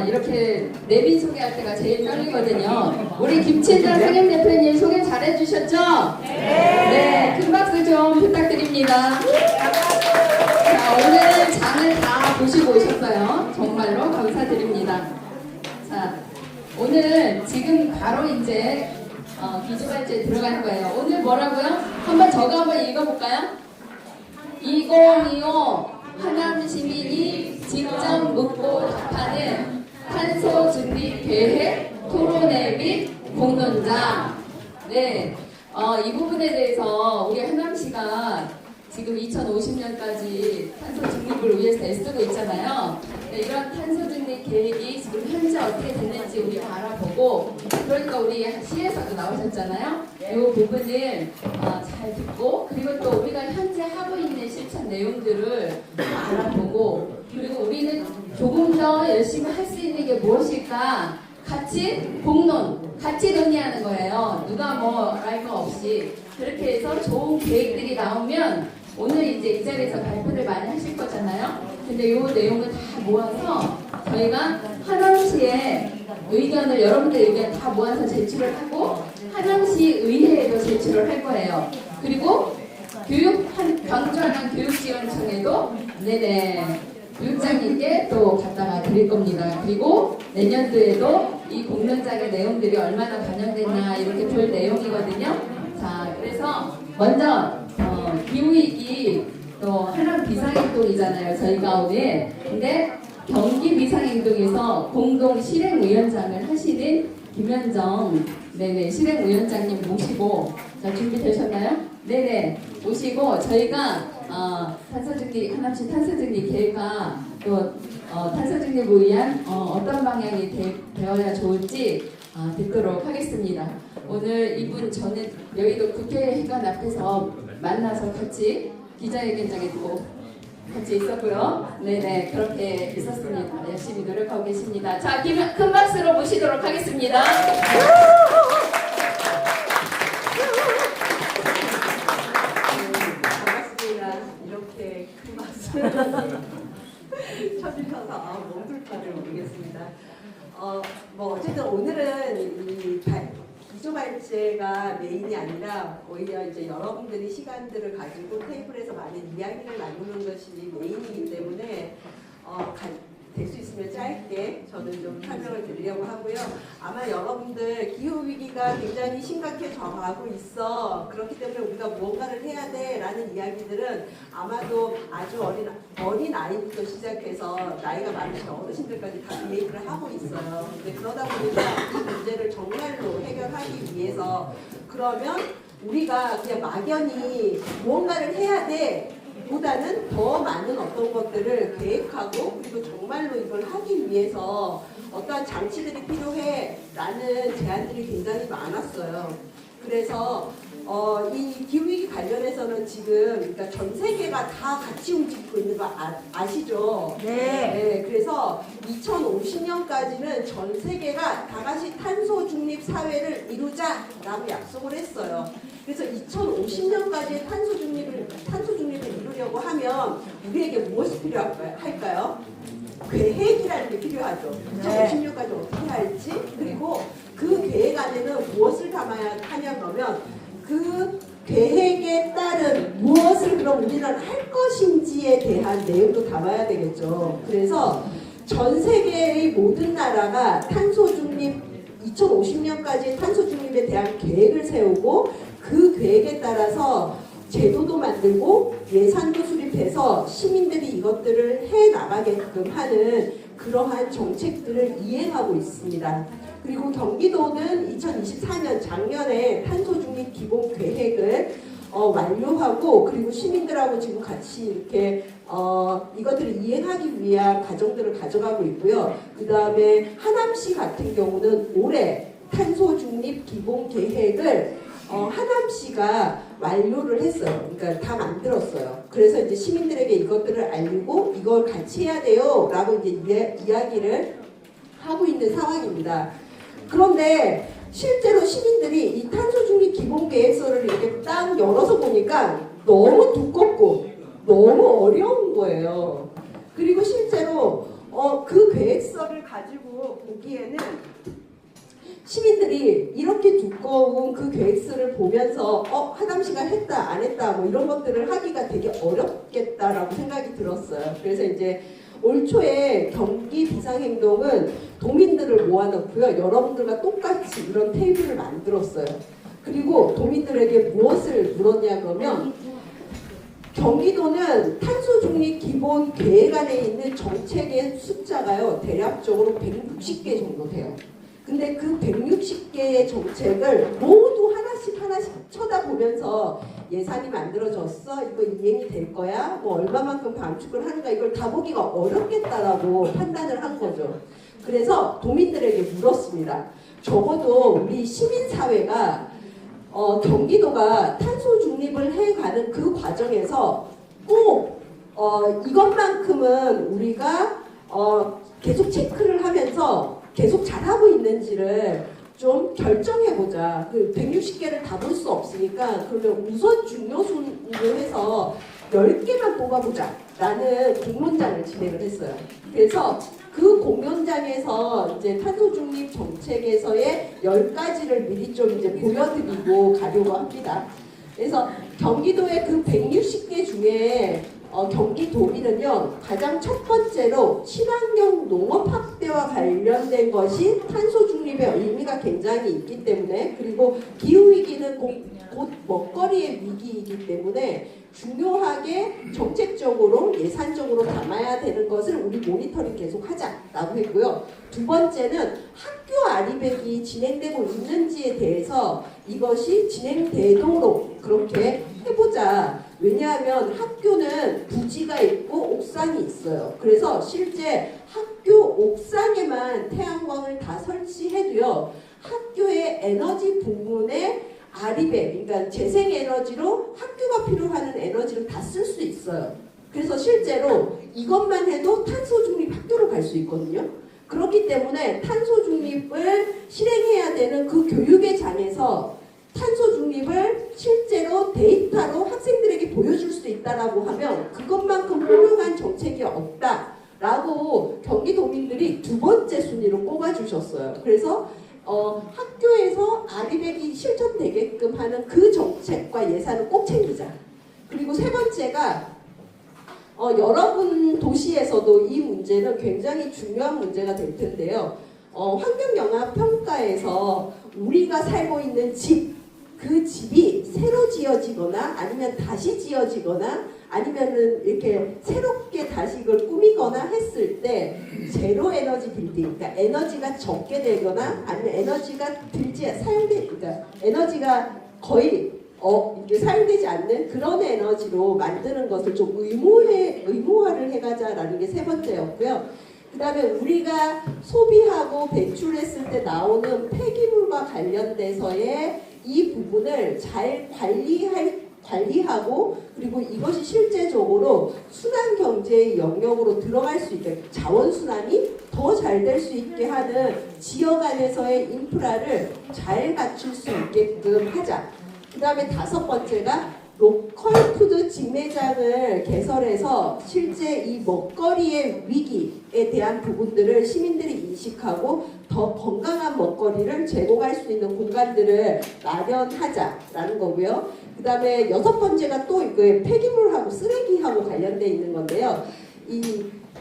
이렇게 내빈 소개할 때가 제일 떨리거든요. 우리 김친자 상임 대표님 소개 잘 해주셨죠? 네, 큰 박수 좀 부탁드립니다. 자, 오늘 장을 다 보시고 오셨어요. 정말로 감사드립니다. 자, 오늘 지금 바로 이제 기초발제에 들어가는 거예요. 오늘 뭐라고요? 한번 저거 한번 읽어볼까요? 2025 하남 시민이 직접 묻고 답하는 탄소 중립 계획 토론회 및 공론장. 네, 이 부분에 대해서 우리 하남시가 지금 2050년까지 탄소 중립을 위해서 애쓰고 있잖아요. 네, 이런 탄소 중립 계획이 지금 현재 어떻게 됐는지 우리가 알아보고, 그러니까 우리 시에서도 나오셨잖아요. 이 부분을 잘 듣고, 그리고 또 우리가 현재 하고 있는 실천 내용들을 알아보고, 그리고 우리는 조금 더 열심히 할 수 있는 게 무엇일까? 같이 공론, 같이 논의하는 거예요. 누가 뭐 할 거 없이. 그렇게 해서 좋은 계획들이 나오면 오늘 이제 이 자리에서 발표를 많이 하실 거잖아요. 근데 이 내용을 다 모아서 저희가 하남시의 의견을, 여러분들의 의견 다 모아서 제출을 하고 하남시 의회에도 제출을 할 거예요. 그리고 광주하남 교육지원청에도 교육장님께 또 갖다가 드릴 겁니다. 그리고 내년도에도 이 공론장의 내용들이 얼마나 반영됐나 이렇게 볼 내용이거든요. 자, 그래서 먼저 기후위기 또 하남 비상행동이잖아요. 저희가 오늘. 근데 경기 비상행동에서 공동 실행위원장을 하시는 김현정 실행위원장님 모시고, 자, 준비되셨나요? 모시고 저희가 탄소중립, 하남시 탄소중립 계획과 또 탄소중립을 위한 어떤 방향이 되어야 좋을지 듣도록 하겠습니다. 오늘 이분 저는 여의도 국회의관 앞에서 만나서 같이 기자회견장에도 같이 있었고요. 그렇게 있었습니다. 열심히 노력하고 계십니다. 자, 큰 박수로 모시도록 하겠습니다. 이렇게 큰 박수 쳐주셔서 멈둘지를 모르겠습니다. 어쨌든 오늘은 이 기초발제가 메인이 아니라 오히려 이제 여러분들이 시간들을 가지고 테이블에서 많은 이야기를 나누는 것이 메인이기 때문에 될 수 있으면 짧게 저는 좀 설명을 드리려고 하고요. 아마 여러분들 기후위기가 굉장히 심각해져 가고 있어. 그렇기 때문에 우리가 무언가를 해야 돼 라는 이야기들은 아마도 아주 어린 아이부터 시작해서 나이가 많으신 어르신들까지 다 그 얘기를 하고 있어요. 근데 그러다 보니까 이 문제를 정말로 해결하기 위해서, 그러면 우리가 그냥 막연히 무언가를 해야 돼 보다는 더 많은 어떤 것들을 계획하고, 그리고 정말로 이걸 하기 위해서 어떠한 장치들이 필요해 라는 제안들이 굉장히 많았어요. 그래서 이 기후위기 관련해서는 지금 그러니까 전 세계가 다 같이 움직이고 있는 거 아시죠? 네. 그래서 2050년까지는 전 세계가 다 같이 탄소 중립 사회를 이루자라고 약속을 했어요. 그래서 2050년까지 탄소 중립을 이루려고 하면 우리에게 무엇이 필요할까요? 계획이라는 게 필요하죠. 2050년까지 어떻게 할지, 그리고 그 계획 안에는 무엇을 담아야 하냐 그러면 그 계획에 따른 무엇을 그럼 우리는 할 것인지에 대한 내용도 담아야 되겠죠. 그래서 전 세계의 모든 나라가 탄소 중립 2050년까지 탄소 중립에 대한 계획을 세우고, 그 계획에 따라서 제도도 만들고 예산도 수립해서 시민들이 이것들을 해 나가게끔 하는 그러한 정책들을 이행하고 있습니다. 그리고 경기도는 2024년 작년에 탄소 중립 기본 계획을 완료하고, 그리고 시민들하고 지금 같이 이렇게 이것들을 이행하기 위한 과정들을 가져가고 있고요. 그 다음에 하남시 같은 경우는 올해 탄소 중립 기본 계획을 하남시가 완료를 했어요. 그러니까 다 만들었어요. 그래서 이제 시민들에게 이것들을 알리고 이걸 같이 해야 돼요 라고 이제 이야기를 하고 있는 상황입니다. 그런데 실제로 시민들이 이 탄소 중립 기본 계획서를 이렇게 딱 열어서 보니까 너무 두껍고 너무 어려운 거예요. 그리고 실제로 그 계획서를 가지고 보기에는 시민들이 이렇게 두꺼운 그 계획서를 보면서 하담시가 했다 안 했다 뭐 이런 것들을 하기가 되게 어렵겠다라고 생각이 들었어요. 그래서 이제 올 초에 경기 비상행동은 도민들을 모아놓고요. 여러분들과 똑같이 이런 테이블을 만들었어요. 그리고 도민들에게 무엇을 물었냐 그러면 경기도는 탄소 중립 기본 계획 안에 있는 정책의 숫자가요. 대략적으로 160개 정도 돼요. 근데 그 160개의 정책을 모두 하나씩 쳐다보면서 예산이 만들어졌어? 이거 이행이 될 거야? 뭐 얼마만큼 감축을 하는가? 이걸 다 보기가 어렵겠다라고 판단을 한 거죠. 그래서 도민들에게 물었습니다. 적어도 우리 시민사회가 경기도가 탄소 중립을 해가는 그 과정에서 꼭 이것만큼은 우리가 계속 체크를 하면서 계속 잘하고 있는지를 좀 결정해보자. 그 160개를 다 볼 수 없으니까 그러면 우선 중요순으로 해서 10개만 뽑아보자 라는 공론장을 진행을 했어요. 그래서 그 공론장에서 이제 탄소 중립 정책에서의 10가지를 미리 좀 이제 보여드리고 가려고 합니다. 그래서 경기도의 그 160개 중에 경기도민은요 가장 첫 번째로 친환경 농업 확대와 관련된 것이 탄소 중립의 의미가 굉장히 있기 때문에, 그리고 기후 위기는 곧 먹거리의 위기이기 때문에 중요하게 정책적으로 예산적으로 담아야 되는 것을 우리 모니터링 계속 하자라고 했고요. 두 번째는 학교 아리백이 진행되고 있는지에 대해서 이것이 진행되도록 그렇게 해보자. 왜냐하면 학교는 부지가 있고 옥상이 있어요. 그래서 실제 학교 옥상에만 태양광을 다 설치해도요. 학교의 에너지 부문에 아리백, 그러니까 재생에너지로 학교가 필요하는 에너지를 다 쓸 수 있어요. 그래서 실제로 이것만 해도 탄소 중립 학교로 갈 수 있거든요. 그렇기 때문에 탄소 중립을 실행해야 되는 그 교육의 장에서 탄소 중립을 실제로 데이터로 학생들에게 보여줄 수 있다라고 하면 그것만큼 훌륭한 정책이 없다라고 경기도민들이 두 번째 순위로 꼽아주셨어요. 그래서 학교에서 아리백이 실천되게끔 하는 그 정책과 예산을 꼭 챙기자. 그리고 세 번째가 여러분 도시에서도 이 문제는 굉장히 중요한 문제가 될 텐데요. 환경영향평가에서 우리가 살고 있는 집, 그 집이 새로 지어지거나 아니면 다시 지어지거나 아니면은 이렇게 새롭게 다시 이걸 꾸미거나 했을 때 제로 에너지 빌딩, 그러니까 에너지가 적게 되거나 아니면 에너지가 그러니까 에너지가 거의 이게 사용되지 않는 그런 에너지로 만드는 것을 좀 의무화를 해가자라는 게 세 번째였고요. 그 다음에 우리가 소비하고 배출했을 때 나오는 폐기물과 관련돼서의 이 부분을 잘 관리하고 그리고 이것이 실제적으로 순환경제의 영역으로 들어갈 수 있게 자원순환이 더 잘 될 수 있게 하는 지역 안에서의 인프라를 잘 갖출 수 있게끔 하자. 그 다음에 다섯 번째가 로컬푸드 직매장을 개설해서 실제 이 먹거리의 위기에 대한 부분들을 시민들이 인식하고 더 건강한 먹거리를 제공할 수 있는 공간들을 마련하자라는 거고요. 그 다음에 여섯 번째가 또 폐기물하고 쓰레기하고 관련되어 있는 건데요.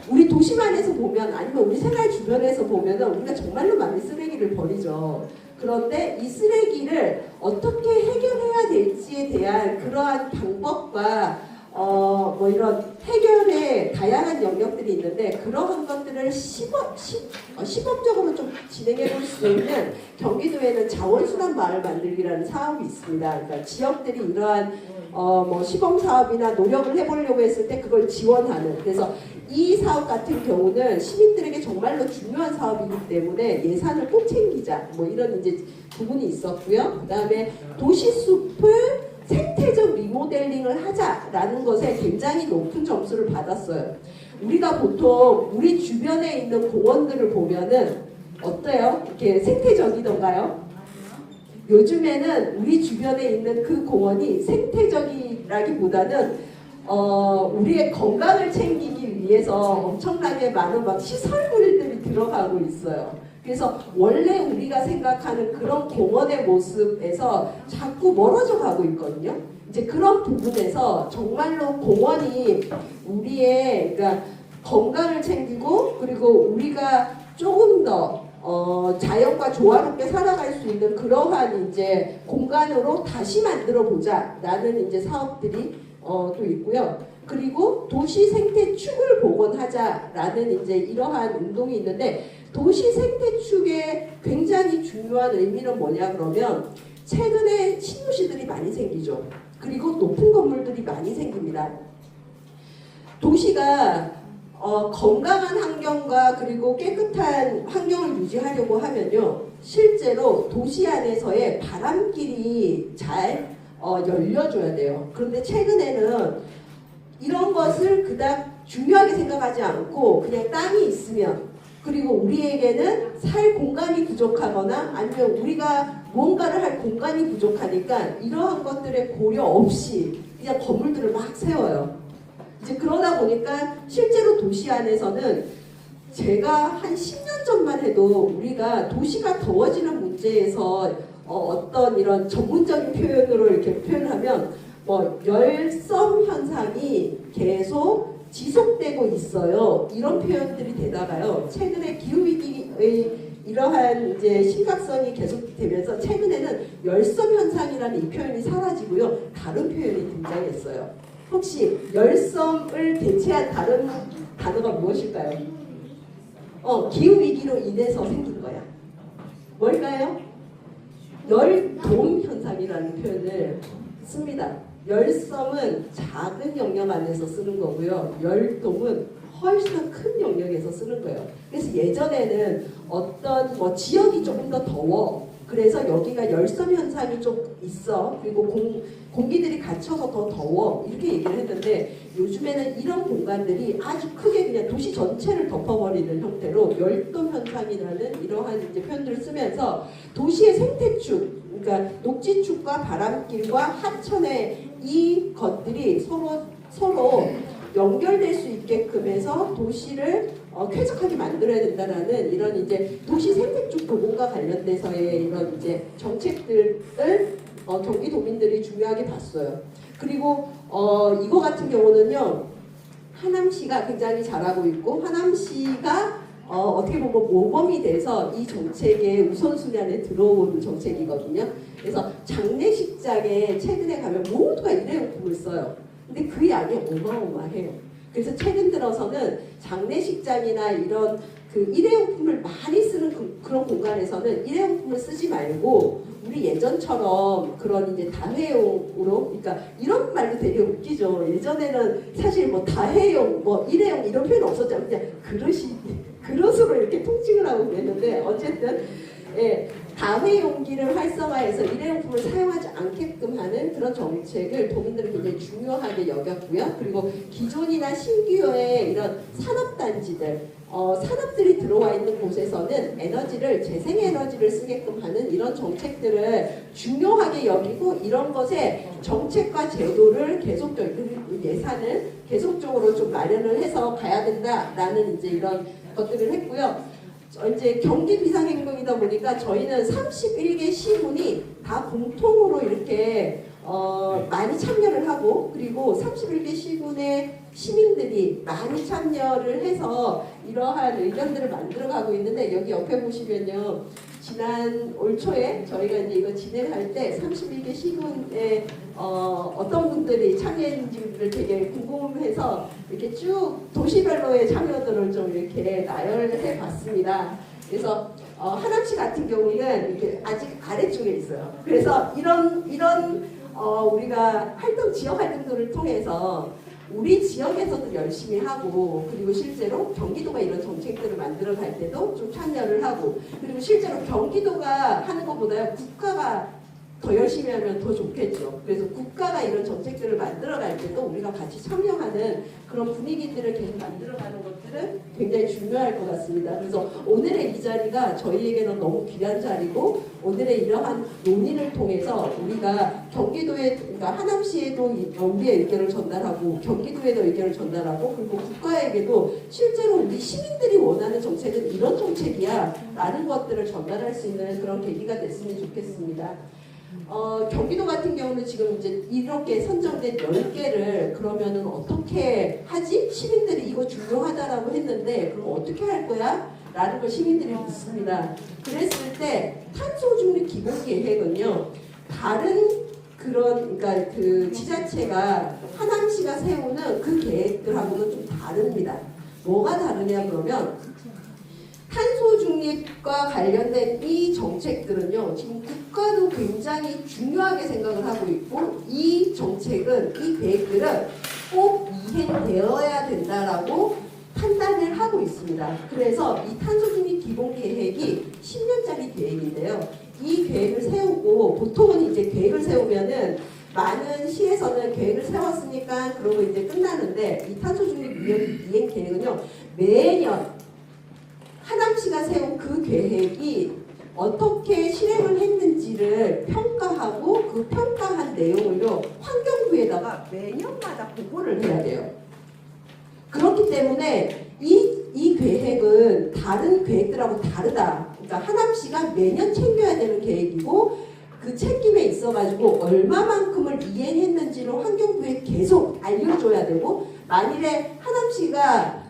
우리 도시만에서 보면 아니면 우리 생활 주변에서 보면은 우리가 정말로 많은 쓰레기를 버리죠. 그런데 이 쓰레기를 어떻게 해결해야 될지에 대한 그러한 방법과 뭐 이런 해결의 다양한 영역들이 있는데 그러한 것들을 시범적으로 좀 진행해 볼 수 있는 경기도에는 자원순환 마을 만들기라는 사업이 있습니다. 그러니까 지역들이 이러한 뭐 시범 사업이나 노력을 해보려고 했을 때 그걸 지원하는, 그래서 이 사업 같은 경우는 시민들에게 정말로 중요한 사업이기 때문에 예산을 꼭 챙기자 뭐 이런 이제 부분이 있었고요. 그 다음에 도시숲을 생태적 리모델링을 하자라는 것에 굉장히 높은 점수를 받았어요. 우리가 보통 우리 주변에 있는 공원들을 보면은 어때요? 이렇게 생태적이던가요? 요즘에는 우리 주변에 있는 그 공원이 생태적이라기보다는 우리의 건강을 챙기기 위해서 엄청나게 많은 막 시설물들이 들어가고 있어요. 그래서 원래 우리가 생각하는 그런 공원의 모습에서 자꾸 멀어져 가고 있거든요. 이제 그런 부분에서 정말로 공원이 우리의 그러니까 건강을 챙기고 그리고 우리가 조금 더 자연과 조화롭게 살아갈 수 있는 그러한 이제 공간으로 다시 만들어 보자라는 이제 사업들이 또 있고요. 그리고 도시 생태축을 복원하자라는 이제 이러한 운동이 있는데 도시 생태축의 굉장히 중요한 의미는 뭐냐 그러면 최근에 신도시들이 많이 생기죠. 그리고 높은 건물들이 많이 생깁니다. 도시가 건강한 환경과 그리고 깨끗한 환경을 유지하려고 하면요. 실제로 도시 안에서의 바람길이 잘 열려줘야 돼요. 그런데 최근에는 이런 것을 그닥 중요하게 생각하지 않고 그냥 땅이 있으면 그리고 우리에게는 살 공간이 부족하거나 아니면 우리가 무언가를 할 공간이 부족하니까 이러한 것들에 고려 없이 그냥 건물들을 막 세워요. 이제 그러다 보니까 실제로 도시 안에서는 제가 한 10년 전만 해도 우리가 도시가 더워지는 문제에서 어떤 이런 전문적인 표현으로 이렇게 표현하면 뭐 열섬 현상이 계속 지속되고 있어요. 이런 표현들이 되다가요. 최근에 기후위기의 이러한 이제 심각성이 계속되면서 최근에는 열섬 현상이라는 이 표현이 사라지고요. 다른 표현이 등장했어요. 혹시 열섬을 대체한 다른 단어가 무엇일까요? 기후위기로 인해서 생긴 거야. 뭘까요? 열돔 현상이라는 표현을 씁니다. 열섬은 작은 영역 안에서 쓰는 거고요. 열돔은 훨씬 큰 영역에서 쓰는 거예요. 그래서 예전에는 어떤 뭐 지역이 조금 더 더워. 그래서 여기가 열섬 현상이 좀 있어. 그리고 공기들이 갇혀서 더 더워. 이렇게 얘기를 했는데 요즘에는 이런 공간들이 아주 크게 그냥 도시 전체를 덮어버리는 형태로 열돔 현상이라는 이러한 이제 표현들을 쓰면서 도시의 생태축, 그러니까 녹지축과 바람길과 하천의 이 것들이 서로 연결될 수 있게끔 해서 도시를 쾌적하게 만들어야 된다라는 이런 이제 도시 생태축 보건과 관련돼서의 이런 이제 정책들을 경기도민들이 중요하게 봤어요. 그리고 이거 같은 경우는요. 하남시가 굉장히 잘하고 있고 하남시가 어떻게 보면 모범이 돼서 이 정책의 우선순위 안에 들어오는 정책이거든요. 그래서 장례식장에 최근에 가면 모두가 일회용품을 써요. 근데 그 양이 어마어마해요. 그래서 최근 들어서는 장례식장이나 이런 그 일회용품을 많이 쓰는 그런 공간에서는 일회용품을 쓰지 말고 우리 예전처럼 그런 이제 다회용으로, 그러니까 이런 말도 되게 웃기죠. 예전에는 사실 뭐 다회용, 뭐 일회용 이런 표현 없었잖아요. 그냥 그릇으로 이렇게 통칭을 하고 그랬는데 어쨌든 예, 다회용기를 활성화해서 일회용품을 사용하지 않게끔 하는 그런 정책을 도민들은 굉장히 중요하게 여겼고요. 그리고 기존이나 신규의 이런 산업단지들, 산업들이 들어와 있는 곳에서는 에너지를 재생에너지를 쓰게끔 하는 이런 정책들을 중요하게 여기고 이런 것에 정책과 제도를 계속적으로 예산을 계속적으로 좀 마련을 해서 가야 된다라는 이제 이런 것들을 했고요. 이제 경기 비상행동이다 보니까 저희는 31개 시군이 다 공통으로 이렇게 많이 참여를 하고 그리고 31개 시군의 시민들이 많이 참여를 해서 이러한 의견들을 만들어가고 있는데 여기 옆에 보시면요. 지난 올 초에 저희가 이제 이거 진행할 때 31개 시군에 어떤 분들이 참여했는지를 되게 궁금해서 이렇게 쭉 도시별로의 참여들을 좀 이렇게 나열해 봤습니다. 그래서 하남시 같은 경우는 이렇게 아직 아래쪽에 있어요. 그래서 이런 우리가 지역 활동들을 통해서 우리 지역에서도 열심히 하고 그리고 실제로 경기도가 이런 정책들을 만들어 갈 때도 좀 참여를 하고 그리고 실제로 경기도가 하는 것보다요 국가가 더 열심히 하면 더 좋겠죠. 그래서 국가가 이런 정책들을 만들어갈 때도 우리가 같이 참여하는 그런 분위기들을 계속 만들어가는 것들은 굉장히 중요할 것 같습니다. 그래서 오늘의 이 자리가 저희에게는 너무 귀한 자리고 오늘의 이러한 논의를 통해서 우리가 경기도에 그러니까 하남시에도 우리의 의견을 전달하고 경기도에도 의견을 전달하고 그리고 국가에게도 실제로 우리 시민들이 원하는 정책은 이런 정책이야 라는 것들을 전달할 수 있는 그런 계기가 됐으면 좋겠습니다. 경기도 같은 경우는 지금 이제 이렇게 선정된 10개를 그러면은 어떻게 하지? 시민들이 이거 중요하다라고 했는데 그럼 어떻게 할 거야? 라는 걸 시민들이 묻습니다. 그랬을 때 탄소 중립 기본 계획은요. 다른 그런 그러니까 그 지자체가 하남시가 세우는 그 계획들하고는 좀 다릅니다. 뭐가 다르냐 그러면 탄소 중립과 관련된 이 정책들은요, 지금 국가도 굉장히 중요하게 생각을 하고 있고, 이 정책은, 이 계획들은 꼭 이행되어야 된다라고 판단을 하고 있습니다. 그래서 이 탄소 중립 기본 계획이 10년짜리 계획인데요. 이 계획을 세우고, 보통은 이제 계획을 세우면은 많은 시에서는 계획을 세웠으니까 그러고 이제 끝나는데, 이 탄소 중립 이행 계획은요, 매년 하남시가 세운 그 계획이 어떻게 실행을 했는지를 평가하고 그 평가한 내용을요 환경부에다가 매년마다 보고를 해야 돼요. 그렇기 때문에 이 계획은 다른 계획들하고 다르다. 그러니까 하남시가 매년 챙겨야 되는 계획이고 그 책임에 있어가지고 얼마만큼을 이행했는지를 환경부에 계속 알려줘야 되고 만일에 하남시가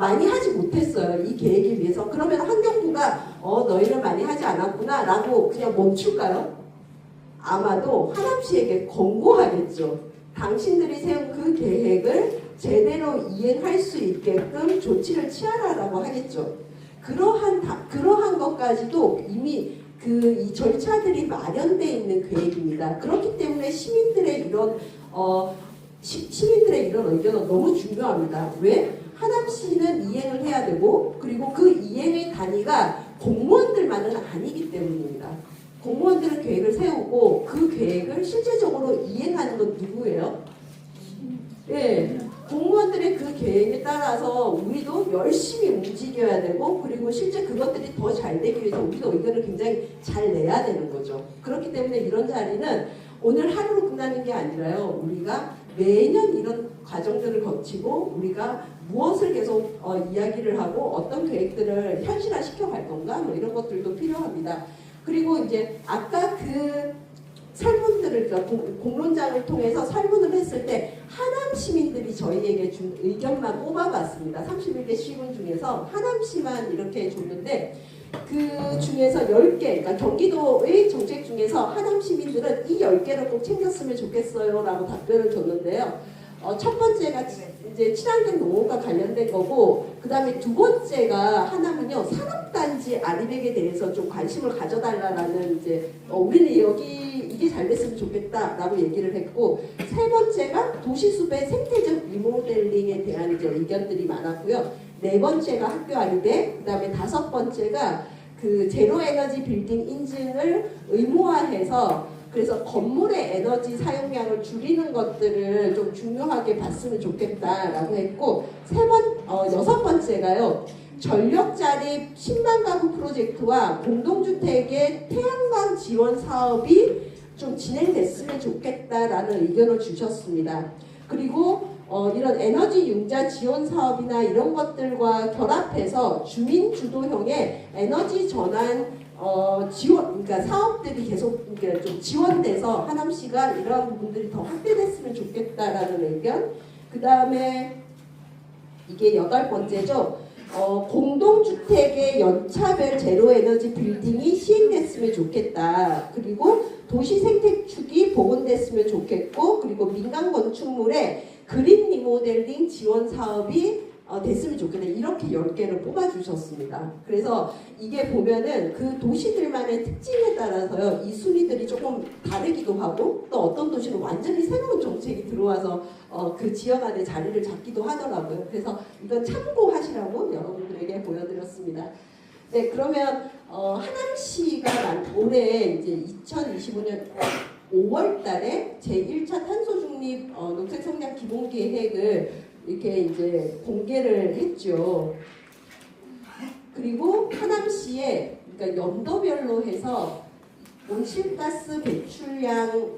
많이 하지 못했어요. 이 계획을 위해서. 그러면 환경부가 너희는 많이 하지 않았구나 라고 그냥 멈출까요? 아마도 하남시에게 권고하겠죠. 당신들이 세운 그 계획을 제대로 이행할 수 있게끔 조치를 취하라라고 하겠죠. 그러한 것까지도 이미 이 절차들이 마련되어 있는 계획입니다. 그렇기 때문에 시민들의 이런 의견은 너무 중요합니다. 왜? 하남시는 이행을 해야 되고 그리고 그 이행의 단위가 공무원들만은 아니기 때문입니다. 공무원들은 계획을 세우고 그 계획을 실제적으로 이행하는 건 누구예요? 예, 공무원들의 그 계획에 따라서 우리도 열심히 움직여야 되고 그리고 실제 그것들이 더 잘 되기 위해서 우리도 의견을 굉장히 잘 내야 되는 거죠. 그렇기 때문에 이런 자리는 오늘 하루로 끝나는 게 아니라요. 우리가 매년 이런 과정들을 거치고 우리가 무엇을 계속 이야기를 하고 어떤 계획들을 현실화시켜 갈 건가 뭐 이런 것들도 필요합니다. 그리고 이제 아까 그 설문들을 공론장을 통해서 설문을 했을 때 하남 시민들이 저희에게 준 의견만 뽑아봤습니다. 31개 시군 중에서 하남시만 이렇게 줬는데 그 중에서 10개, 그러니까 경기도의 정책 중에서 하남 시민들은 이 10개를 꼭 챙겼으면 좋겠어요 라고 답변을 줬는데요. 첫 번째가 이제 친환경 농업과 관련된 거고 그 다음에 두 번째가 하나는요 산업단지 아리백에 대해서 좀 관심을 가져달라는 이제 우리는 여기 이게 잘 됐으면 좋겠다라고 얘기를 했고 세 번째가 도시숲의 생태적 리모델링에 대한 이제 의견들이 많았고요. 네 번째가 학교 아리백, 그 다음에 다섯 번째가 그 제로 에너지 빌딩 인증을 의무화해서 그래서 건물의 에너지 사용량을 줄이는 것들을 좀 중요하게 봤으면 좋겠다라고 했고 여섯 번째가요. 전력자립 10만 가구 프로젝트와 공동주택의 태양광 지원 사업이 좀 진행됐으면 좋겠다라는 의견을 주셨습니다. 그리고 이런 에너지 융자 지원 사업이나 이런 것들과 결합해서 주민 주도형의 에너지 전환 지원, 그러니까 사업들이 계속 그러니까 좀 지원돼서 하남시가 이러한 부분들이 더 확대됐으면 좋겠다라는 의견. 그 다음에 이게 8번째죠. 공동주택의 연차별 제로에너지 빌딩이 시행됐으면 좋겠다. 그리고 도시 생태축이 복원됐으면 좋겠고, 그리고 민간 건축물의 그린 리모델링 지원 사업이 됐으면 좋겠다. 이렇게 10개를 뽑아주셨습니다. 그래서 이게 보면은 그 도시들만의 특징에 따라서요, 이 순위들이 조금 다르기도 하고, 또 어떤 도시는 완전히 새로운 정책이 들어와서 그 지역 안에 자리를 잡기도 하더라고요. 그래서 이건 참고하시라고 여러분들에게 보여드렸습니다. 네, 그러면 하남시가 올해 이제 2025년 5월 달에 제1차 탄소 중립 녹색 성장 기본 계획을 이렇게 이제 공개를 했죠. 그리고 하남시에 그러니까 연도별로 해서 온실가스 배출량의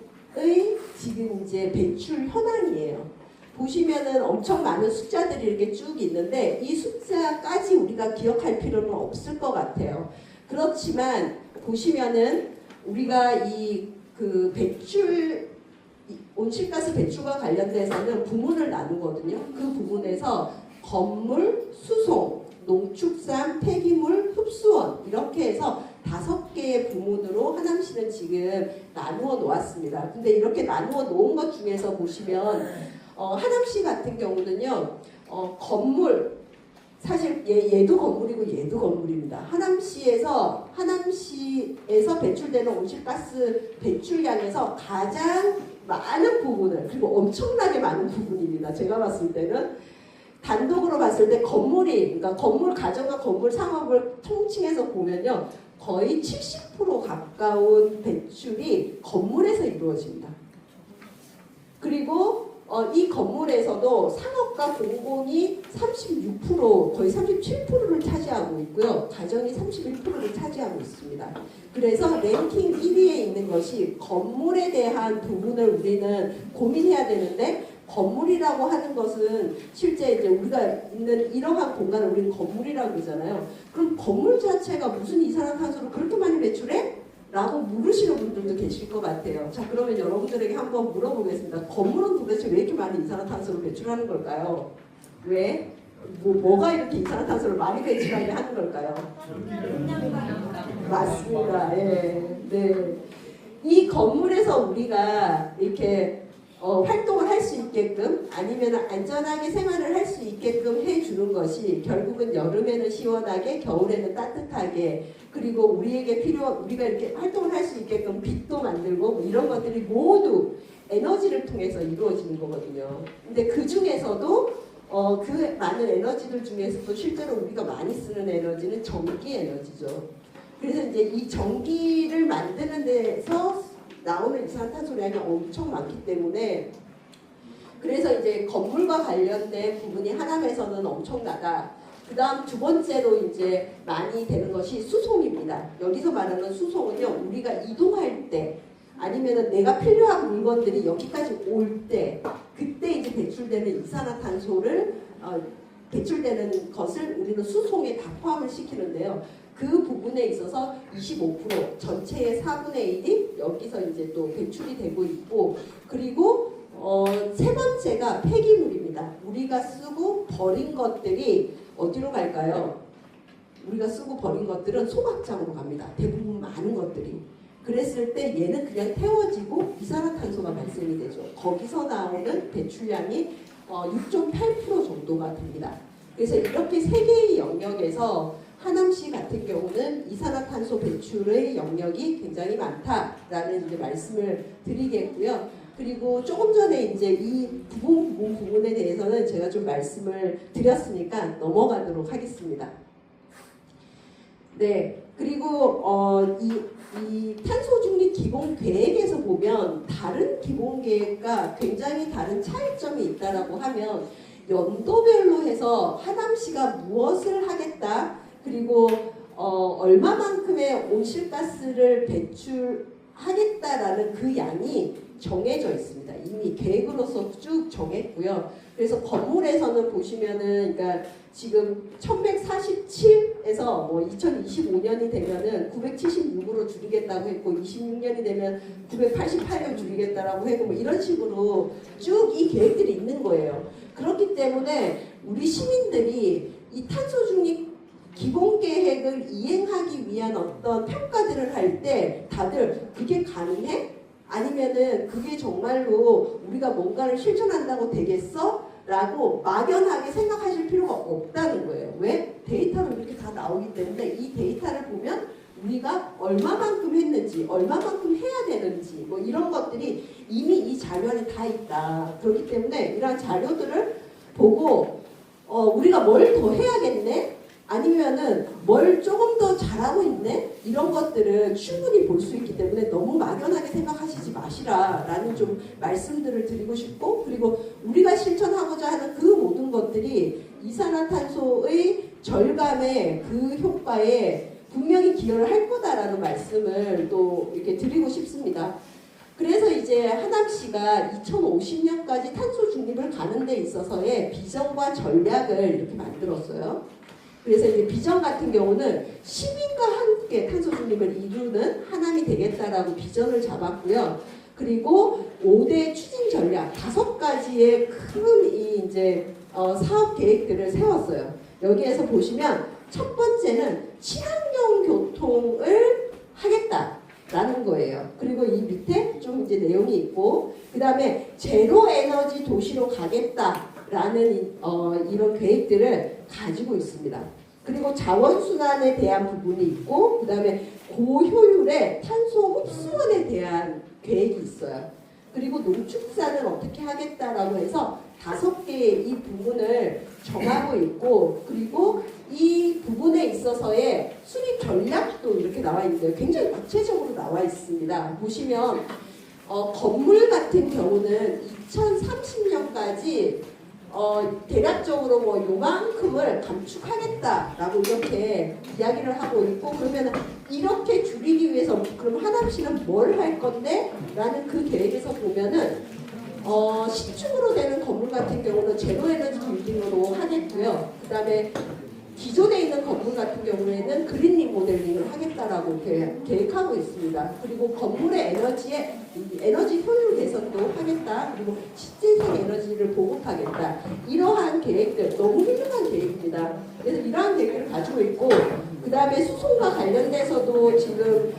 지금 이제 배출 현황이에요. 보시면은 엄청 많은 숫자들이 이렇게 쭉 있는데 이 숫자까지 우리가 기억할 필요는 없을 것 같아요. 그렇지만 보시면은 우리가 그 온실가스 배출과 관련돼서는 부문을 나누거든요. 그 부분에서 건물, 수송, 농축산, 폐기물, 흡수원 이렇게 해서 5개의 부문으로 하남시는 지금 나누어 놓았습니다. 근데 이렇게 나누어 놓은 것 중에서 보시면 하남시 같은 경우는요, 건물, 사실 얘도 건물이고 얘도 건물입니다. 하남시에서 배출되는 온실가스 배출량에서 가장 많은 부분을, 그리고 엄청나게 많은 부분입니다. 제가 봤을 때는 단독으로 봤을 때 그러니까 건물 가정과 건물 상업을 통칭해서 보면요, 거의 70% 가까운 배출이 건물에서 이루어집니다. 그리고 이 건물에서도 상업과 공공이 36%, 거의 37%를 차지하고 있고요. 가정이 31%를 차지하고 있습니다. 그래서 랭킹 1위에 있는 것이 건물에 대한 부분을 우리는 고민해야 되는데, 건물이라고 하는 것은 실제 이제 우리가 있는 이러한 공간을 우리는 건물이라고 그러잖아요. 그럼 건물 자체가 무슨 이산화탄소를 그렇게 많이 배출해? 라고 물으시는 분들도 계실 것 같아요. 자, 그러면 여러분들에게 한번 물어보겠습니다. 건물은 도대체 왜 이렇게 많이 이산화탄소를 배출하는 걸까요? 왜? 뭐가 이렇게 이산화탄소를 많이 배출하게 하는 걸까요? 맞습니다. 예. 네. 이 건물에서 우리가 이렇게 활동을 할 수 있게끔 아니면 안전하게 생활을 할 수 있게끔 해주는 것이 결국은 여름에는 시원하게, 겨울에는 따뜻하게, 그리고 우리가 이렇게 활동을 할 수 있게끔 빛도 만들고 뭐 이런 것들이 모두 에너지를 통해서 이루어지는 거거든요. 근데 그 중에서도 그 많은 에너지들 중에서도 실제로 우리가 많이 쓰는 에너지는 전기 에너지죠. 그래서 이제 이 전기를 만드는 데서 나오는 이산화탄소량이 엄청 많기 때문에, 그래서 이제 건물과 관련된 부분이 하남에서는 엄청나다. 그 다음 두 번째로 이제 많이 되는 것이 수송입니다. 여기서 말하는 수송은요, 우리가 이동할 때 아니면은 내가 필요한 물건들이 여기까지 올 때, 그때 이제 배출되는 이산화탄소를 배출되는 것을 우리는 수송에 다 포함을 시키는데요. 그 부분에 있어서 25% 전체의 4분의 1이 여기서 이제 또 배출이 되고 있고, 그리고 세 번째가 폐기물입니다. 우리가 쓰고 버린 것들이 어디로 갈까요? 우리가 쓰고 버린 것들은 소각장으로 갑니다. 대부분 많은 것들이. 그랬을 때 얘는 그냥 태워지고 이산화탄소가 발생이 되죠. 거기서 나오는 배출량이 6.8% 정도가 됩니다. 그래서 이렇게 세 개의 영역에서 하남시 같은 경우는 이산화탄소 배출의 영역이 굉장히 많다라는 이제 말씀을 드리겠고요. 그리고 조금 전에 이제 이 부분에 대해서는 제가 좀 말씀을 드렸으니까 넘어가도록 하겠습니다. 네, 그리고 이 탄소 중립 기본 계획에서 보면 다른 기본 계획과 굉장히 다른 차이점이 있다라고 하면, 연도별로 해서 하남시가 무엇을 하겠다, 그리고 얼마만큼의 온실가스를 배출하겠다라는 그 양이 정해져 있습니다. 이미 계획으로서 쭉 정했고요. 그래서 건물에서는 보시면은, 그러니까 지금 1147에서 뭐 2025년이 되면은 976으로 줄이겠다고 했고, 26년이 되면 988로 줄이겠다라고 했고, 뭐 이런 식으로 쭉 이 계획들이 있는 거예요. 그렇기 때문에 우리 시민들이 이 탄소 중립 기본 계획을 이행하기 위한 어떤 평가들을 할 때 다들 그게 가능해? 아니면은 그게 정말로 우리가 뭔가를 실천한다고 되겠어? 라고 막연하게 생각하실 필요가 없다는 거예요. 왜? 데이터는 이렇게 다 나오기 때문에 이 데이터를 보면 우리가 얼마만큼 했는지, 얼마만큼 해야 되는지, 뭐 이런 것들이 이미 이 자료 안에 다 있다. 그렇기 때문에 이런 자료들을 보고 우리가 뭘 더 해야겠네? 아니면은 뭘 조금 더 잘하고 있네? 이런 것들은 충분히 볼 수 있기 때문에 너무 막연하게 생각하시지 마시라라는 좀 말씀들을 드리고 싶고, 그리고 우리가 실천하고자 하는 그 모든 것들이 이산화탄소의 절감의 그 효과에 분명히 기여를 할 거다라는 말씀을 또 이렇게 드리고 싶습니다. 그래서 이제 하남시가 2050년까지 탄소 중립을 가는 데 있어서의 비전과 전략을 이렇게 만들었어요. 그래서 이제 비전 같은 경우는 시민과 함께 탄소 중립을 이루는 하남이 되겠다라고 비전을 잡았고요. 그리고 5대 추진 전략 5가지의 큰 이제 사업 계획들을 세웠어요. 여기에서 보시면 첫 번째는 친환경 교통을 하겠다라는 거예요. 그리고 이 밑에 좀 이제 내용이 있고, 그 다음에 제로 에너지 도시로 가겠다라는 이런 계획들을 가지고 있습니다. 그리고 자원순환에 대한 부분이 있고, 그 다음에 고효율의 탄소 흡수원에 대한 계획이 있어요. 그리고 농축산을 어떻게 하겠다라고 해서 5개의 이 부분을 정하고 있고, 그리고 이 부분에 있어서의 수립 전략도 이렇게 나와 있는데요. 굉장히 구체적으로 나와 있습니다. 보시면 건물 같은 경우는 2030년까지 대략적으로 뭐 요만큼을 감축하겠다라고 이렇게 이야기를 하고 있고, 그러면 이렇게 줄이기 위해서 그럼 하남시는 뭘 할 건데? 라는 그 계획에서 보면은 신축으로 되는 건물 같은 경우는 제로 에너지 빌딩으로 하겠고요. 그 다음에 기존에 있는 건물 같은 경우에는 그린 리모델링을 하겠다라고 계획하고 있습니다. 그리고 건물의 에너지 효율 개선도 하겠다. 그리고 신재생 에너지를 보급하겠다. 이러한 계획들, 너무 훌륭한 계획입니다. 그래서 이러한 계획을 가지고 있고, 그 다음에 수송과 관련돼서도 지금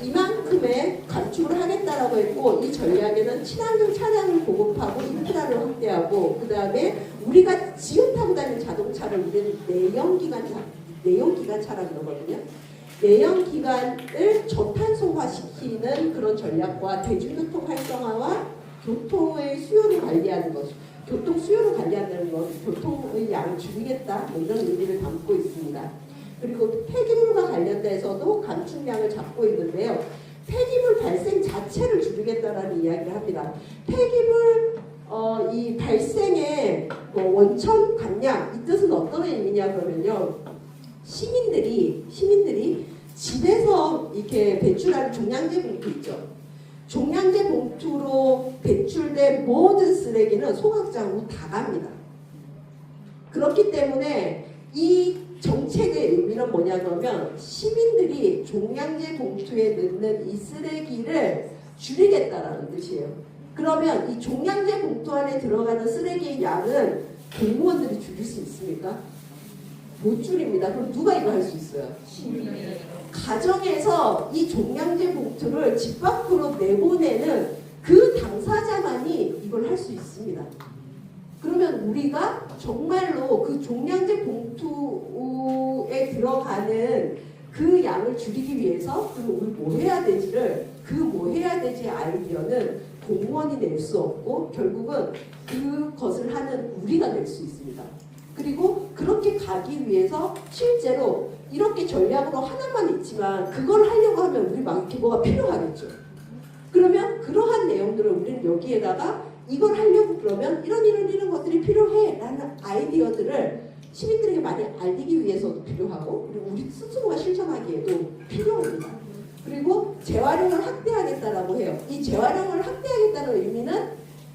이만큼의 감축을 하겠다라고 했고, 이 전략에는 친환경 차량을 보급하고 인프라를 확대하고, 그 다음에 우리가 지금 타고 다니는 자동차를 우리는 내연기관차라고 그러거든요. 내연기관을 저탄소화시키는 그런 전략과 대중교통 활성화와 교통의 수요를 관리하는 것, 교통 수요를 관리한다는 것, 교통의 양을 줄이겠다, 뭐 이런 의미를 담고 있습니다. 그리고 폐기물과 관련돼서도 감축량을 잡고 있는데요. 폐기물 발생 자체를 줄이겠다라는 이야기를 합니다. 폐기물 이 발생의 원천 감량, 이 뜻은 어떤 의미냐 그러면요. 시민들이 집에서 이렇게 배출하는 종량제 봉투 있죠. 종량제 봉투로 배출된 모든 쓰레기는 소각장으로 다 갑니다. 그렇기 때문에 이 정책의 의미는 뭐냐 그러면 시민들이 종량제 봉투에 넣는 이 쓰레기를 줄이겠다라는 뜻이에요. 그러면 이 종량제 봉투 안에 들어가는 쓰레기의 양은 공무원들이 줄일 수 있습니까? 못 줄입니다. 그럼 누가 이거 할 수 있어요? 가정에서 이 종량제 봉투를 집 밖으로 내보내는 그 당사자만이 이걸 할 수 있습니다. 그러면 우리가 정말로 그 종량제 봉투에 들어가는 그 양을 줄이기 위해서 그럼 우리 뭐 해야 되지를, 그 뭐 해야 되지 아이디어는 공무원이 낼 수 없고 결국은 그것을 하는 우리가 낼 수 있습니다. 그리고 그렇게 가기 위해서 실제로 이렇게 전략으로 하나만 있지만 그걸 하려고 하면 우리 막 이렇게 뭐가 필요하겠죠. 그러면 그러한 내용들을 우리는 여기에다가 이걸 하려고 그러면 이런 것들이 필요해 라는 아이디어들을 시민들에게 많이 알리기 위해서도 필요하고, 그리고 우리 스스로가 실천하기에도 필요합니다. 그리고 재활용을 확대하겠다라고 해요. 이 재활용을 확대하겠다는 의미는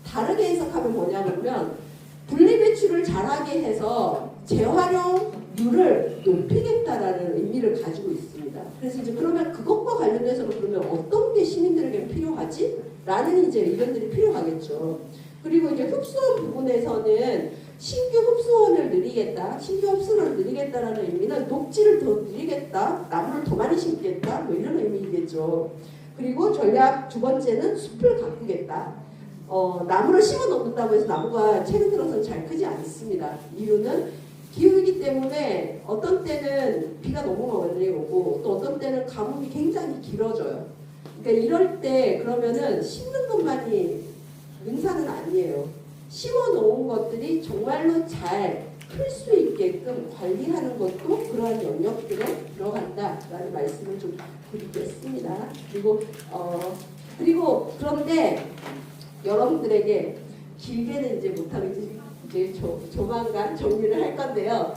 다르게 해석하면 뭐냐면 분리배출을 잘하게 해서 재활용률을 높이겠다라는 의미를 가지고 있습니다. 그래서 이제 그러면 그것과 관련해서는 그러면 어떤 게 시민들에게 필요하지? 라는 이제 의견들이 필요하겠죠. 그리고 이제 흡수원 부분에서는 신규 흡수원을 늘리겠다, 신규 흡수를 늘리겠다라는 의미는 녹지를 더 늘리겠다, 나무를 더 많이 심겠다, 뭐 이런 의미이겠죠. 그리고 전략 두 번째는 숲을 가꾸겠다. 나무를 심어 놓는다고 해서 나무가 최근 들어서는 잘 크지 않습니다. 이유는 기후이기 때문에 어떤 때는 비가 너무 멀리 오고 또 어떤 때는 가뭄이 굉장히 길어져요. 그러니까 이럴 때 그러면은 심는 것만이 능사는 아니에요. 심어 놓은 것들이 정말로 잘 클 수 있게끔 관리하는 것도 그러한 영역들에 들어간다라는 말씀을 좀 드리겠습니다. 그리고 그런데 여러분들에게 길게는 이제 못하고 이제 조만간 정리를 할 건데요.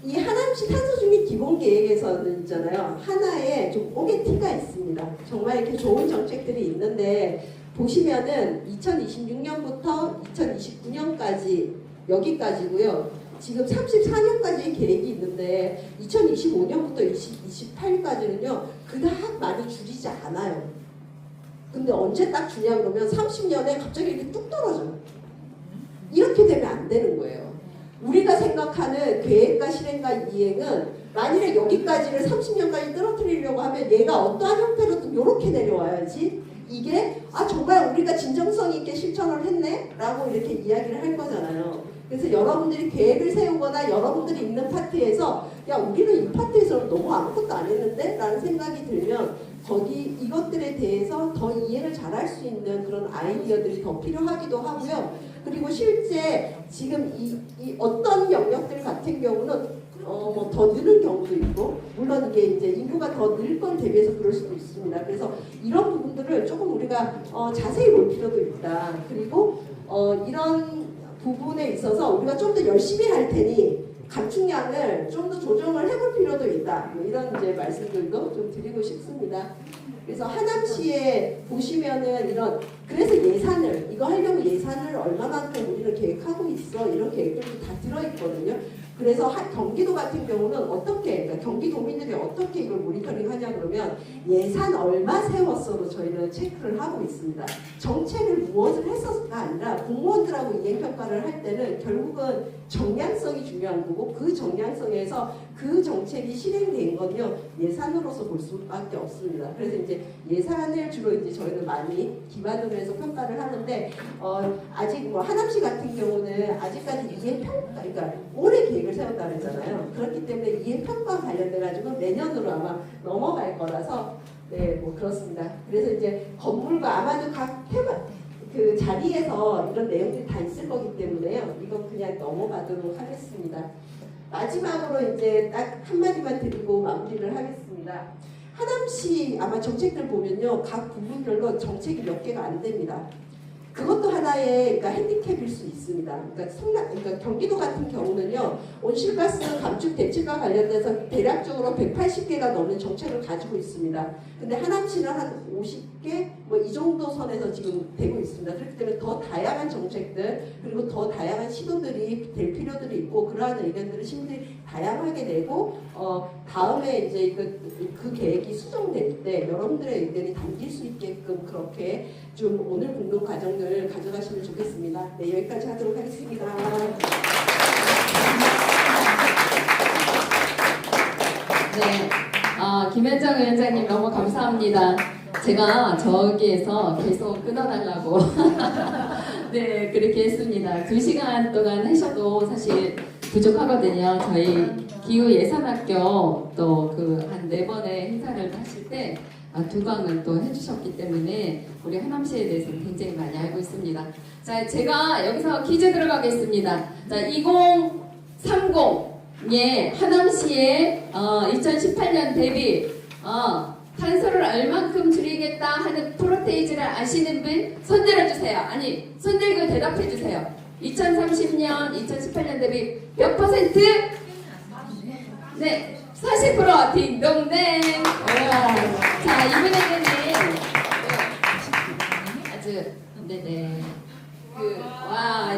이 하남시 탄소중립 기본계획에서는 있잖아요. 하나의 좀 오게티가 있습니다. 정말 이렇게 좋은 정책들이 있는데 보시면은 2026년부터 2029년까지 여기까지고요. 지금 34년까지 계획이 있는데 2025년부터 2028까지는요. 그닥 많이 줄이지 않아요. 근데 언제 딱 주냐 그러면 30년에 갑자기 이렇게 뚝 떨어져요. 이렇게 되면 안 되는 거예요. 우리가 생각하는 계획과 실행과 이행은 만일에 여기까지를 30년까지 떨어뜨리려고 하면 얘가 어떠한 형태로든 이렇게 내려와야지 이게 정말 우리가 진정성 있게 실천을 했네? 라고 이렇게 이야기를 할 거잖아요. 그래서 여러분들이 계획을 세우거나 여러분들이 있는 파트에서 야 우리는 이 파트에서는 너무 아무것도 안 했는데? 라는 생각이 들면 거기 이것들에 대해서 더 이해를 잘할 수 있는 그런 아이디어들이 더 필요하기도 하고요. 그리고 실제 지금 이 어떤 영역들 같은 경우는 뭐 더 느는 경우도 있고 물론 이게 이제 인구가 더 늘 걸 대비해서 그럴 수도 있습니다. 그래서 이런 부분들을 조금 우리가 자세히 볼 필요도 있다. 그리고 이런 부분에 있어서 우리가 좀 더 열심히 할 테니 감축량을 좀 더 조정을 해볼 필요도 있다. 뭐 이런 이제 말씀들도 좀 드리고 싶습니다. 그래서 하남시에 보시면은 그래서 예산을 이거 하려고 예산을 얼마만큼 우리는 계획하고 있어 이런 계획들도 다 들어있거든요. 그래서 경기도 같은 경우는 그러니까 경기도민들이 어떻게 이걸 모니터링 하냐 그러면 예산 얼마 세웠어로 저희는 체크를 하고 있습니다. 정책을 무엇을 했었가 아니라 공무원들하고 이행평가를 할 때는 결국은 정량성이 중요한 거고 그 정량성에서 그 정책이 실행된 건요 예산으로서 볼 수밖에 없습니다. 그래서 이제 예산을 주로 이제 저희는 많이 기반으로 해서 평가를 하는데 아직 뭐 하남시 같은 경우는 아직까지 이행평가 그러니까 올해 계획을 세웠다 그랬잖아요. 그렇기 때문에 이행평가 관련돼 가지고 내년으로 아마 넘어갈 거라서 네 뭐 그렇습니다. 그래서 이제 건물과 아마도 각 테마 그 자리에서 이런 내용들이 다 있을 거기 때문에요. 이건 그냥 넘어가도록 하겠습니다. 마지막으로 이제 딱 한마디만 드리고 마무리를 하겠습니다. 하남시 아마 정책들 보면요. 각 부분별로 정책이 몇 개가 안 됩니다. 그것도 하나의 그러니까 핸디캡일 수 있습니다. 그러니까 경기도 같은 경우는요. 온실가스 감축 대책과 관련돼서 대략적으로 180개가 넘는 정책을 가지고 있습니다. 근데 하남시는 한 50개 뭐 이 정도 선에서 지금 되고 있습니다. 그렇기 때문에 더 다양한 정책들 그리고 더 다양한 시도들이 될 필요들이 있고 그러한 의견들을 시민들이 다양하게 내고 다음에 이제 그 계획이 수정될 때 여러분들의 의견이 담길 수 있게끔 그렇게 좀 오늘 공동 과정을 가져가시면 좋겠습니다. 네, 여기까지 하도록 하겠습니다. 네, 김현정 위원장님 너무 감사합니다. 제가 저기에서 계속 끊어달라고 네 그렇게 했습니다. 2시간 동안 하셔도 사실 부족하거든요. 저희 기후 예산학교 또 한 4번의 행사를 하실 때 2강을 또 해주셨기 때문에 우리 하남시에 대해서 굉장히 많이 알고 있습니다. 자, 제가 여기서 퀴즈 들어가겠습니다. 자, 2030에 하남시의 2018년 대비 탄소를 얼만큼 줄이겠다 하는 프로테이지를 아시는 분 손 들어주세요. 아니, 손 들고 대답해주세요. 2030년, 2018년 대비 몇 퍼센트? 네, 40% 딩동댕. 자, 이분에게는 아주 네네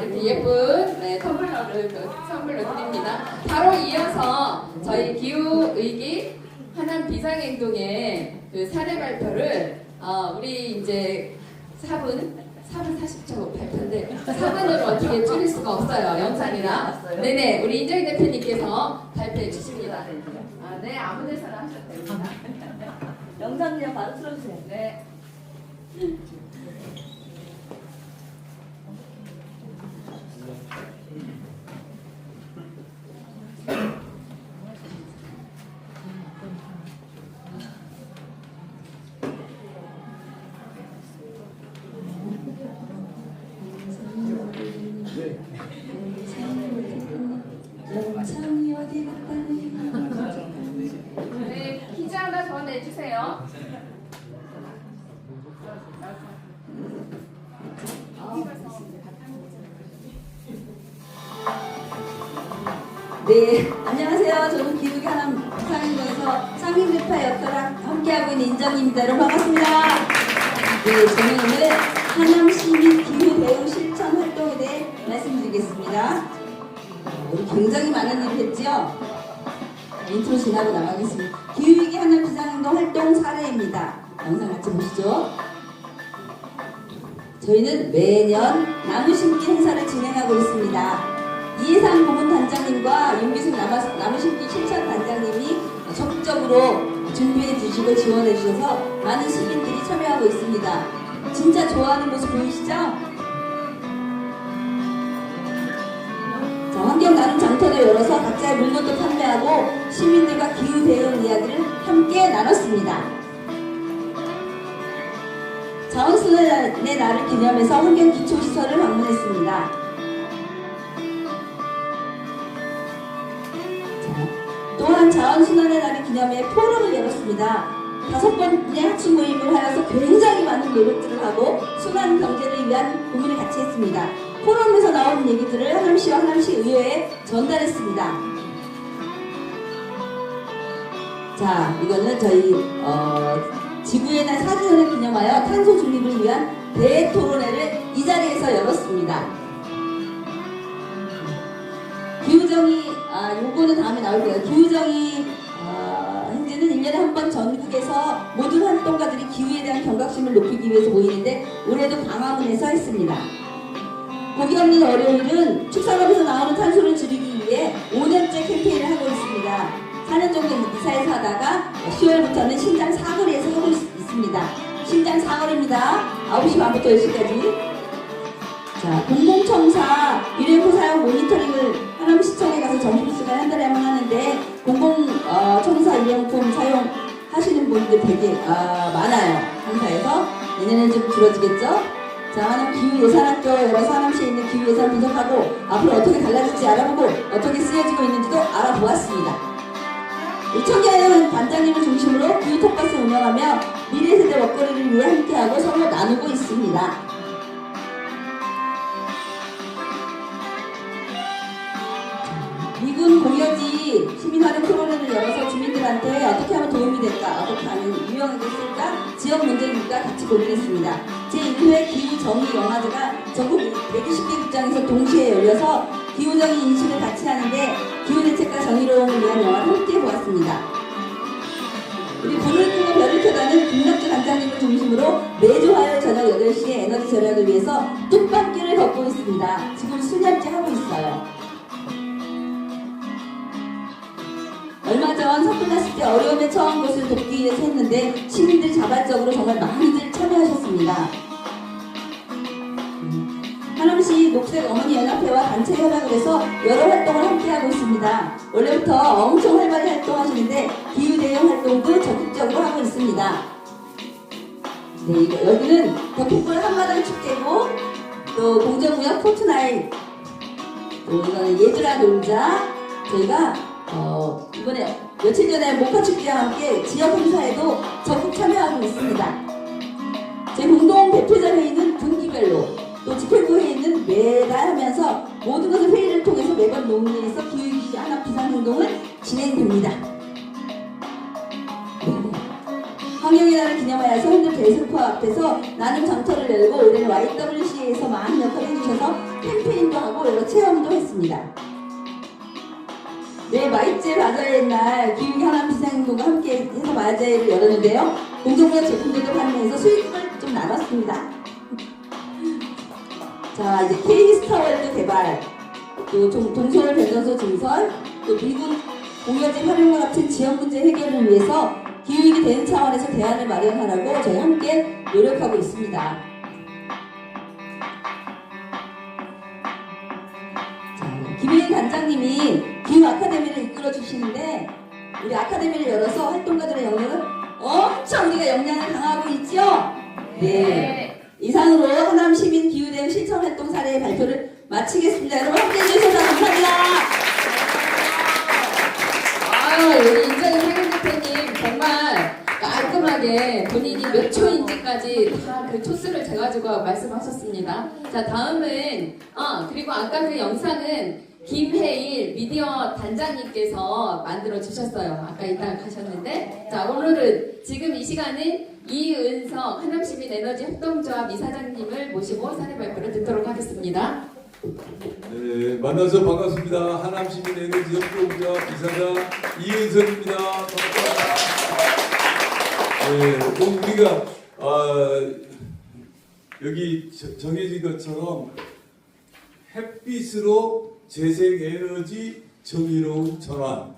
이렇게 예쁜 선물로 드립니다. 바로 이어서 저희 기후위기 하남 비상행동의 사례 발표를 우리 이제 4분 40초 발표인데 4분으로 어떻게 줄일 수가 없어요. 영상이라. 네네, 우리 인정희 대표님께서 발표해 주십니다. 네, 아무 데서나 하셔도 됩니다. 영상 그냥 바로 틀어주세요. 네. 해주세요. 네, 안녕하세요. 저는 기후기 하남 상인동에서 상인대파 역할을 함께하고 있는 인정입니다. 여러분 반갑습니다. 네, 저는 오늘 하남 시민 기후 대응 실천 활동에 대해 말씀드리겠습니다. 우리 굉장히 많은 일을 했죠? 인트로 지나고 나가겠습니다. 기후위기 하남 비상행동 활동 사례입니다. 영상 같이 보시죠. 저희는 매년 나무 심기 행사를 진행하고 있습니다. 이해상 고문단장님과 윤기승 나무 심기 실천 단장님이 적극적으로 준비해 주시고 지원해 주셔서 많은 시민들이 참여하고 있습니다. 진짜 좋아하는 모습 보이시죠? 자, 환경 나눔 장터를 열어서 각자의 물건도 판매하고 시민들과 기후 대응 이야기를 함께 나눴습니다. 자원순환의 날을 기념해서 환경 기초시설을 방문했습니다. 또한 자원순환의 날을 기념해 포럼을 열었습니다. 5번의 학술 모임을 하여서 굉장히 많은 노력들을 하고 순환 경제를 위한 고민을 같이 했습니다. 포럼에서 나온 얘기들을 하남시와 하남시 의회에 전달했습니다. 자, 이거는 저희 지구의 날 4주년을 기념하여 탄소 중립을 위한 대토론회를 이 자리에서 열었습니다. 기후정의, 요거는 다음에 나올 거예요. 기후정의 행진은 1년에 한 번 전국에서 모든 활동가들이 기후에 대한 경각심을 높이기 위해서 모이는데 올해도 광화문에서 했습니다. 고기 없는 월요일은 축산업에서 나오는 탄소를 줄이기 위해 5년째 캠페인을 하고 있습니다. 4년 정도 이사에서 하다가 10월부터는 신장 사거리에서 하고 있습니다. 신장 사거리입니다. 9시 반부터 10시까지. 자, 공공청사 일회용품 사용 모니터링을 하남시청에 가서 점심시간에 한 달에 한 번 하는데 공공청사 일회용품 사용하시는 분들 되게 많아요. 청사에서. 내년에는 좀 줄어지겠죠? 자, 하남 기후예산학교 열어서 하남시에 있는 기후예산 분석하고 앞으로 어떻게 달라질지 알아보고 어떻게 쓰여지고 있는지도 알아보았습니다. 이청계는 단장님을 중심으로 기후 텃밭을 운영하며 미래세대 먹거리를 위해 함께하고 서로 나누고 있습니다. 미군 공여지 시민활용 토론회를 열어서 주민들한테 어떻게 하면 도움이 될까, 어떻게 하면 유용하겠을까, 지역 문제니까 같이 고민했습니다. 제1회 기후정의영화제가 전국 120개 극장에서 동시에 열려서 기후정의 인식을 같이 하는데 기후대책과 정의로움을 위한 영화를 함께 보았습니다. 우리 불을 끄고 별을 켜다는 김낙주 단장님을 중심으로 매주 화요일 저녁 8시에 에너지 절약을 위해서 뚝방길을 걷고 있습니다. 지금 수년째 하고 있어요. 얼마 전 사건 났을 때 어려움에 처한 것을 돕기 위해서 했는데 시민들 자발적으로 정말 많이들 참여하셨습니다. 하남시 녹색어머니연합회와 단체 협약을 해서 여러 활동을 함께하고 있습니다. 원래부터 엄청 활발히 활동하시는데 기후대응 활동도 적극적으로 하고 있습니다. 네, 여기는 덕후불 한마당 축제고 또 공정구역 포트나잇, 또 이거는 얘들아 놀자. 저희가 이번에 며칠 전에 목화축제와 함께 지역 행사에도 적극 참여하고 있습니다. 제 공동 대표자 회의는 분기별로, 또 집행부 회의는 매달 하면서 모든 것을 회의를 통해서 매번 논의해서 기후위기 하남 비상행동을 진행됩니다. 환경의 날을 기념하여서 현재 대승포 앞에서 나눔 장터를 열고 올해는 YWCA에서 많은 역할을 해주셔서 캠페인도 하고 여러 체험도 했습니다. 네, 마이제 바자회의 날 기후위기 하남 비상행동과 함께 해서 바자회를 열었는데요. 공정구역 제품들도 판매해서 수익금을 좀 나눴습니다. 자, 이제 K스타월드 개발, 또 동서울 변전소 증설, 또 미군 공여지 활용과 같은 지역 문제 해결을 위해서 기후위기 대응 차원에서 대안을 마련하라고 저희 함께 노력하고 있습니다. 김혜인 단장님이 기후 아카데미를 이끌어 주시는데 우리 아카데미를 열어서 활동가들의 영역은 엄청 우리가 역량을 강화하고 있죠? 네. 이상으로 하남 시민 기후 대응 실천 활동 사례의 발표를 마치겠습니다. 여러분 함께 해주셔서 감사합니다. 우리 인정희 회계 대표님 정말 깔끔 정확하게 본인이 몇 초인지까지 다 그 초수를 재가지고 말씀하셨습니다. 자, 다음은, 그리고 아까 그 영상은 김혜일 미디어 단장님께서 만들어 주셨어요. 아까 이따 가셨는데. 자, 오늘은 지금 이 시간은 이은성 하남시민에너지협동조합 이사장님을 모시고 사례 발표를 듣도록 하겠습니다. 네, 만나서 반갑습니다. 하남시민에너지협동조합 이사장 이은성입니다. 반갑습니다. 네, 오늘 우리가 여기 정해진 것처럼 햇빛으로 재생에너지 정의로운 전환.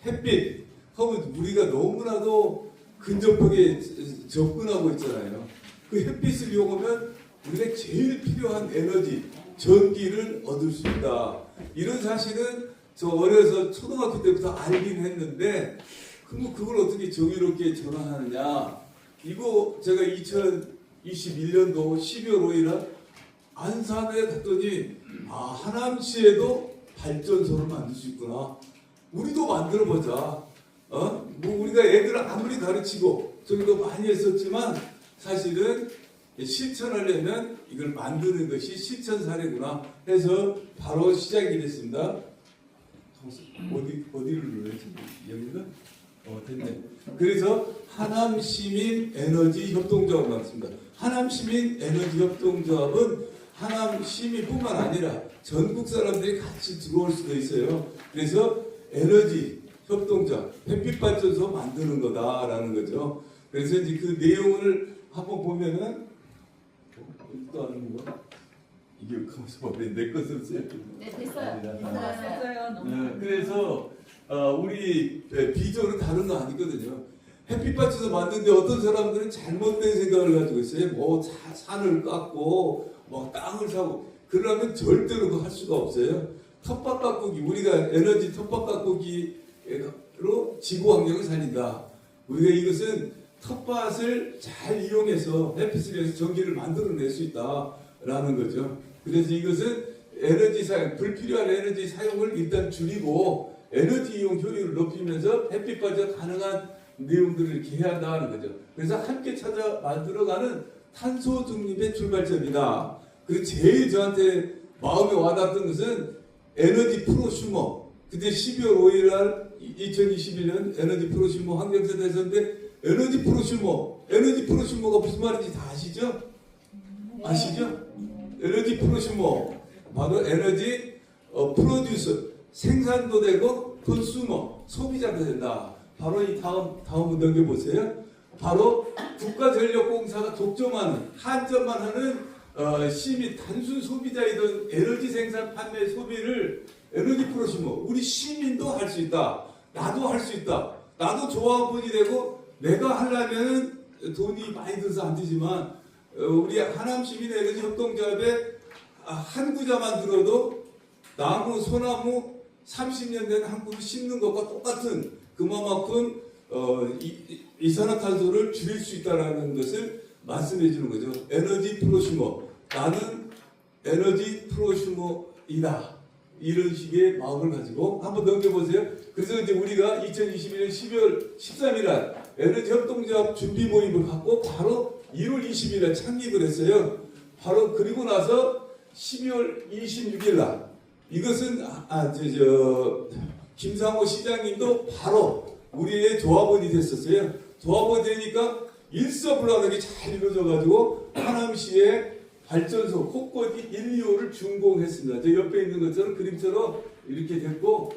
햇빛 하면 우리가 너무나도 근접하게 접근하고 있잖아요. 그 햇빛을 이용하면 우리가 제일 필요한 에너지, 전기를 얻을 수 있다. 이런 사실은 저 어려서 초등학교 때부터 알긴 했는데, 그럼 그걸 어떻게 정의롭게 전환하느냐? 이거 제가 2021년도 12월 5일에 안산에 갔더니 하남시에도 발전소를 만들 수 있구나. 우리도 만들어 보자. 뭐 우리가 애들을 아무리 가르치고 저기도 많이 했었지만 사실은 실천하려면 이걸 만드는 것이 실천 사례구나 해서 바로 시작이 됐습니다. 어디를 눌러야지? 여기가? 됐네. 그래서 하남시민 에너지 협동조합을 만들었습니다. 하남시민 에너지 협동조합은 하남시민뿐만 아니라 전국 사람들이 같이 들어올 수도 있어요. 그래서 에너지 협동조합, 햇빛발전소 만드는 거다라는 거죠. 그래서 이제 그 내용을 한번 보면은 또 하는 거 이게 가만있어 봐. 내 것을 써야 네, 됐어요. 네, 그래서 우리 비전은 다른 거 아니거든요. 햇빛발전소 만드는데 어떤 사람들은 잘못된 생각을 가지고 있어요. 뭐 산을 깎고 뭐 땅을 사고 그러면 절대로 그거 할 수가 없어요. 텃밭 가꾸기, 우리가 에너지 텃밭 가꾸기로 지구 환경을 살린다. 우리가 이것은 텃밭을 잘 이용해서 햇빛을 이용해서 전기를 만들어낼 수 있다라는 거죠. 그래서 이것은 에너지 사용, 불필요한 에너지 사용을 일단 줄이고 에너지 이용 효율을 높이면서 햇빛 발전 가능한 내용들을 이렇게 해야 한다는 거죠. 그래서 함께 찾아 만들어가는 탄소 중립의 출발점이다. 그리고 제일 저한테 마음에 와닿았던 것은 에너지 프로슈머. 그때 12월 5일 날 2021년 에너지 프로슈머 환경세대 했었는데 에너지 프로슈머가 무슨 말인지 다 아시죠? 아시죠? 에너지 프로슈머 바로 에너지 프로듀서 생산도 되고 컨슈머 소비자도 된다. 바로 이 다음 넘겨보세요. 바로 국가전력공사가 독점하는 한점만 하는 시민 단순 소비자이던 에너지 생산 판매 소비를 에너지 프로슈머 우리 시민도 할 수 있다. 나도 할 수 있다. 나도 조합원이 되고 내가 하려면 돈이 많이 들어서 안 되지만 우리 하남시민 에너지 협동조합에 한 구자만 들어도 나무, 소나무 30년 된 한 그루 심는 것과 똑같은 그만큼 이산화탄소를 줄일 수 있다는 것을 말씀해 주는 거죠. 에너지 프로슈머. 나는 에너지 프로슈머이다. 이런 식의 마음을 가지고 한번 넘겨보세요. 그래서 이제 우리가 2021년 12월 13일 날 에너지 협동조합 준비 모임을 갖고 바로 1월 20일에 창립을 했어요. 바로 그리고 나서 12월 26일 날 이것은 김상호 시장님도 바로 우리의 조합원이 됐었어요. 조합원이 되니까 일사불란하게 잘 이루어져가지고 하남시의 발전소 곳곳이 1, 2호를 준공했습니다. 저 옆에 있는 것처럼 그림처럼 이렇게 됐고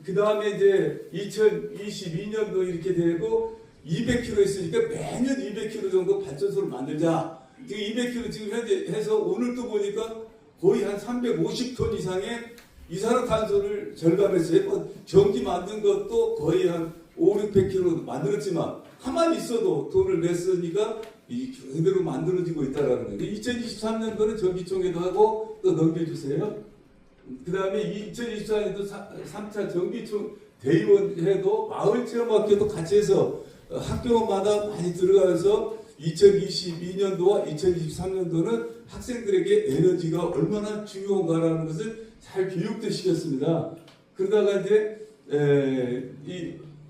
그 다음에 이제 2022년도 이렇게 되고 200km 있으니까 매년 200km 정도 발전소를 만들자. 200km 지금 현재 해서 오늘 또 보니까 거의 한 350톤 이상의 이산화탄소를 절감했어요. 전기 만든 것도 거의 한 500km 만들었지만 가만히 있어도 돈을 냈으니까 그대로 만들어지고 있다는 거예요. 2023년도는 전기총회도 하고 또 넘겨주세요. 그 다음에 2024년도 3차 전기총 대의원회도 마을체험학교도 같이 해서 학교마다 많이 들어가서 2022년도와 2023년도는 학생들에게 에너지가 얼마나 중요한가라는 것을 잘 교육도 시켰습니다. 그러다가 이제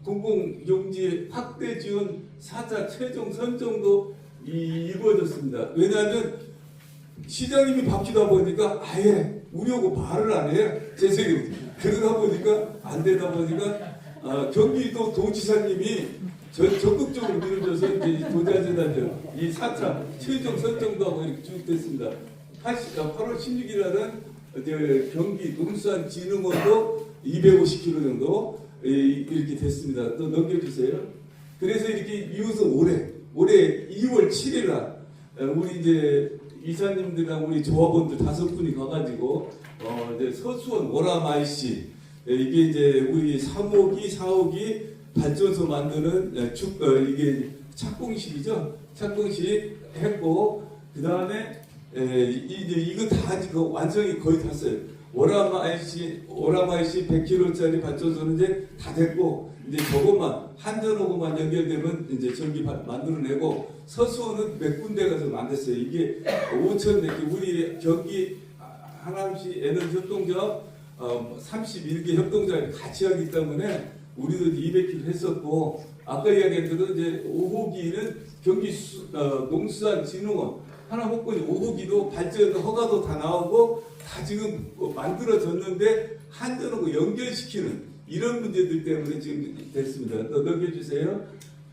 공공용지 확대 지원 4차 최종 선정도 이루어졌습니다. 왜냐하면 시장님이 바뀌다 보니까 아예 우리하고 말을 안 해요. 제 생각에. 그러다 보니까 안 되다 보니까 경기도 도지사님이 적극적으로 밀어줘서 이제 도자재단들 이 4차 최종 선정도 하고 이렇게 쭉 됐습니다. 8월 16일날은 경기 농수산진흥원도 250kg 정도 이렇게 됐습니다. 또 넘겨주세요. 그래서 이렇게 이웃은 올해 2월 7일날 우리 이제 이사님들이랑 우리 조합원들 5분이 가가지고 이제 서수원 오라마이씨 이게 이제 우리 3호기 4호기 발전소 만드는 이게 착공식이죠. 착공식 했고 그 다음에 이제 이거 다 지금 완성이 거의 됐어요. 오라마이씨 100kg짜리 발전소는 이제 다 됐고 이제 저것만 한전하고만 연결되면 이제 전기 만들어내고 서수원은 몇 군데가 좀 안 됐어요. 이게 5천 몇 개 우리 경기 하남시 에너지 협동조합 31개 협동조합이 같이 하기 때문에 우리도 200kg 했었고 아까 이야기한 대로 이제 5호기는 경기 농수산진흥원 하남 호권이 5호기도 발전 허가도 다 나오고 다 지금 만들어졌는데 한전하고 연결시키는 이런 문제들 때문에 지금 됐습니다. 또 넘겨주세요.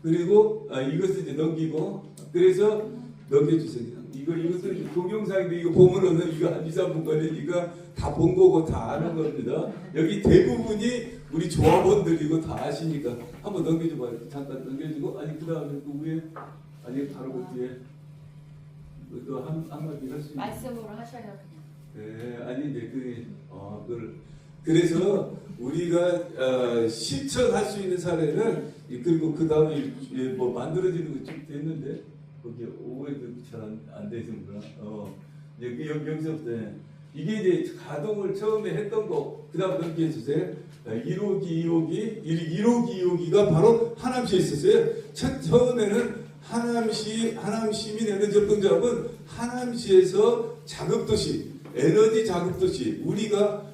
그리고 이것을 이제 넘기고 그래서 넘겨주세요. 이것은 동영상인데 이거 보면은 이거 한 2, 3분 걸리니까 다 본 거고 다 아는 겁니다. 여기 대부분이 우리 조합원들이고 다 아시니까 한번 넘겨줘봐요. 잠깐 넘겨주고 아니 그 다음에 그 위에 아니 바로 그 뒤에 또 한마디 할 수 있는 말씀으로 하셔요 그냥. 네, 아니 이제 그래서 우리가 실천할 수 있는 사례는 그리고 그 다음에 뭐 만들어지는 거 좀 됐는데 거기 오해도 잘 안 되시는구나. 여기서부터 이게 이제 가동을 처음에 했던 거 그다음 넘겨 주세요. 1호기, 2호기, 1호기, 2호기가 바로 하남시에 있었어요. 처음에는 하남시민 에너지 협동조합은 하남시에서 자급도시, 에너지 자급도시 우리가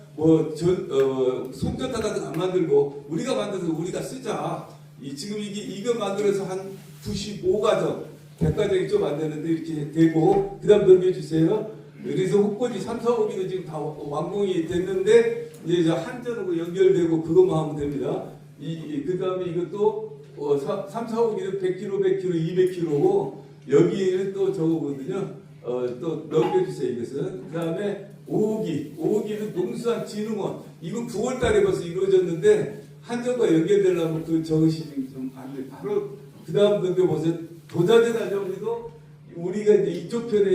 송전타 같은 거 안 만들고 우리가 만들어서 우리가 쓰자. 지금 이거 만들어서 한 95가정, 100가정이 좀 안 되는데 이렇게 되고 그다음 넘겨주세요. 그래서 호권이 3, 4호기도 지금 다 완공이 됐는데 이제 한전하고 연결되고 그것만 하면 됩니다. 그 다음에 이것도 3, 4호기는 100kg, 100kg, 200kg고 여기는 또 저거거든요. 또 넘겨주세요. 이것은 그 다음에 5호기는 농수산진흥원 이건 9월달에 벌써 이루어졌는데 한전과 연결되려면 그 저것이 좀 안 돼. 바로 그 다음 넘겨보세요. 도자재단 정리도 우리가 이제 이쪽 편에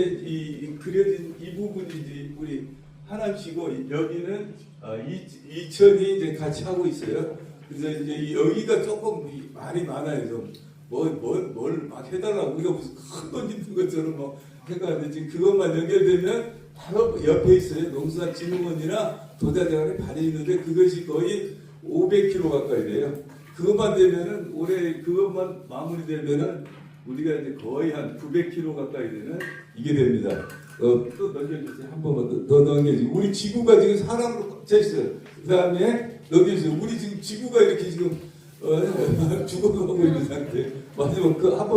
그려진 이 부분이 이제 우리 하남시고 여기는 이천이 이제 같이 하고 있어요. 그래서 이제 여기가 조금 말이 많아요. 좀 뭘 막 해달라고 우리가 무슨 큰 돈 있는 것처럼 뭐 해가지고 지금 그것만 연결되면 바로 옆에 있어요. 농수산진흥원이나 도자재단이 발이 있는데 그것이 거의 500kg 가까이 돼요. 그것만 되면은 올해 그것만 마무리되면은 우리가 이제 거의 한 900kg 가까이 되는 이게 됩니다. 또 넘겨주세요. 한 번만 더 넘겨주세요. 우리 지구가 지금 사람으로 차 있어요. 그 다음에 넘겨주세요. 우리 지금 지구가 이렇게 지금 죽어가고 있는 상태. 마지막 한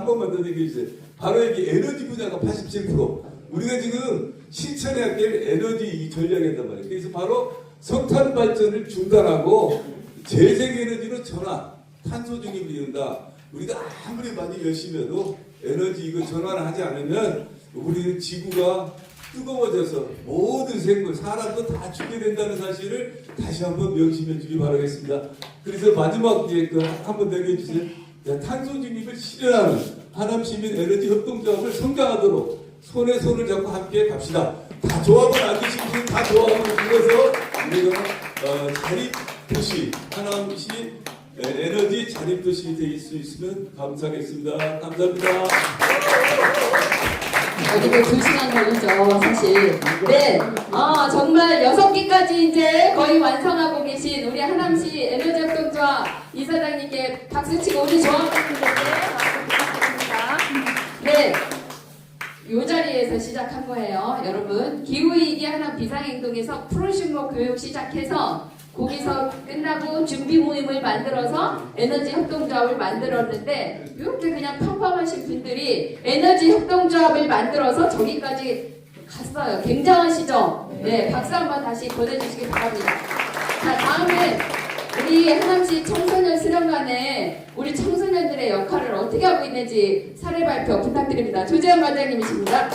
번만 더 넘겨주세요. 바로 여기 에너지 분야가 87%. 우리가 지금 실천해야 될 에너지 전략이란 말이에요. 그래서 바로 석탄 발전을 중단하고 재생에너지로 전환, 탄소 중립을 이룬다. 우리가 아무리 많이 열심히 해도 에너지 이거 전환을 하지 않으면 우리는 지구가 뜨거워져서 모든 생물, 사람도 다 죽게 된다는 사실을 다시 한번 명심해 주기 바라겠습니다. 그래서 마지막 한번 넘겨주세요. 탄소 중립을 실현하는 하남시민 에너지 협동조합을 성장하도록 손에 손을 잡고 함께 갑시다. 다 조합을 안 계신 분은 다 조합을 불러서 우리가 자립도시 하남시 에너지 자립도시 될 수 있으면 감사하겠습니다. 감사합니다. 이거 2시간 걸리죠, 사실. 네. 정말 6기까지 이제 거의 완성하고 계신 우리 하남시 에너지 협동조합 이사장님께 박수치고 우리 조합원분들께 박수 부탁드립니다. 네. 이 자리에서 시작한 거예요. 여러분, 기후위기 하남 비상행동에서 프로식로 교육 시작해서 거기서 끝나고 준비 모임을 만들어서 에너지 협동조합을 만들었는데 이렇게 그냥 평범하신 분들이 에너지 협동조합을 만들어서 저기까지 갔어요. 굉장하시죠? 네, 박수 한번 다시 보내주시기 바랍니다. 자, 다음은 우리 하남시 청소년 수련관에 우리 청소년들의 역할을 어떻게 하고 있는지 사례 발표 부탁드립니다. 조재현 관장님이십니다.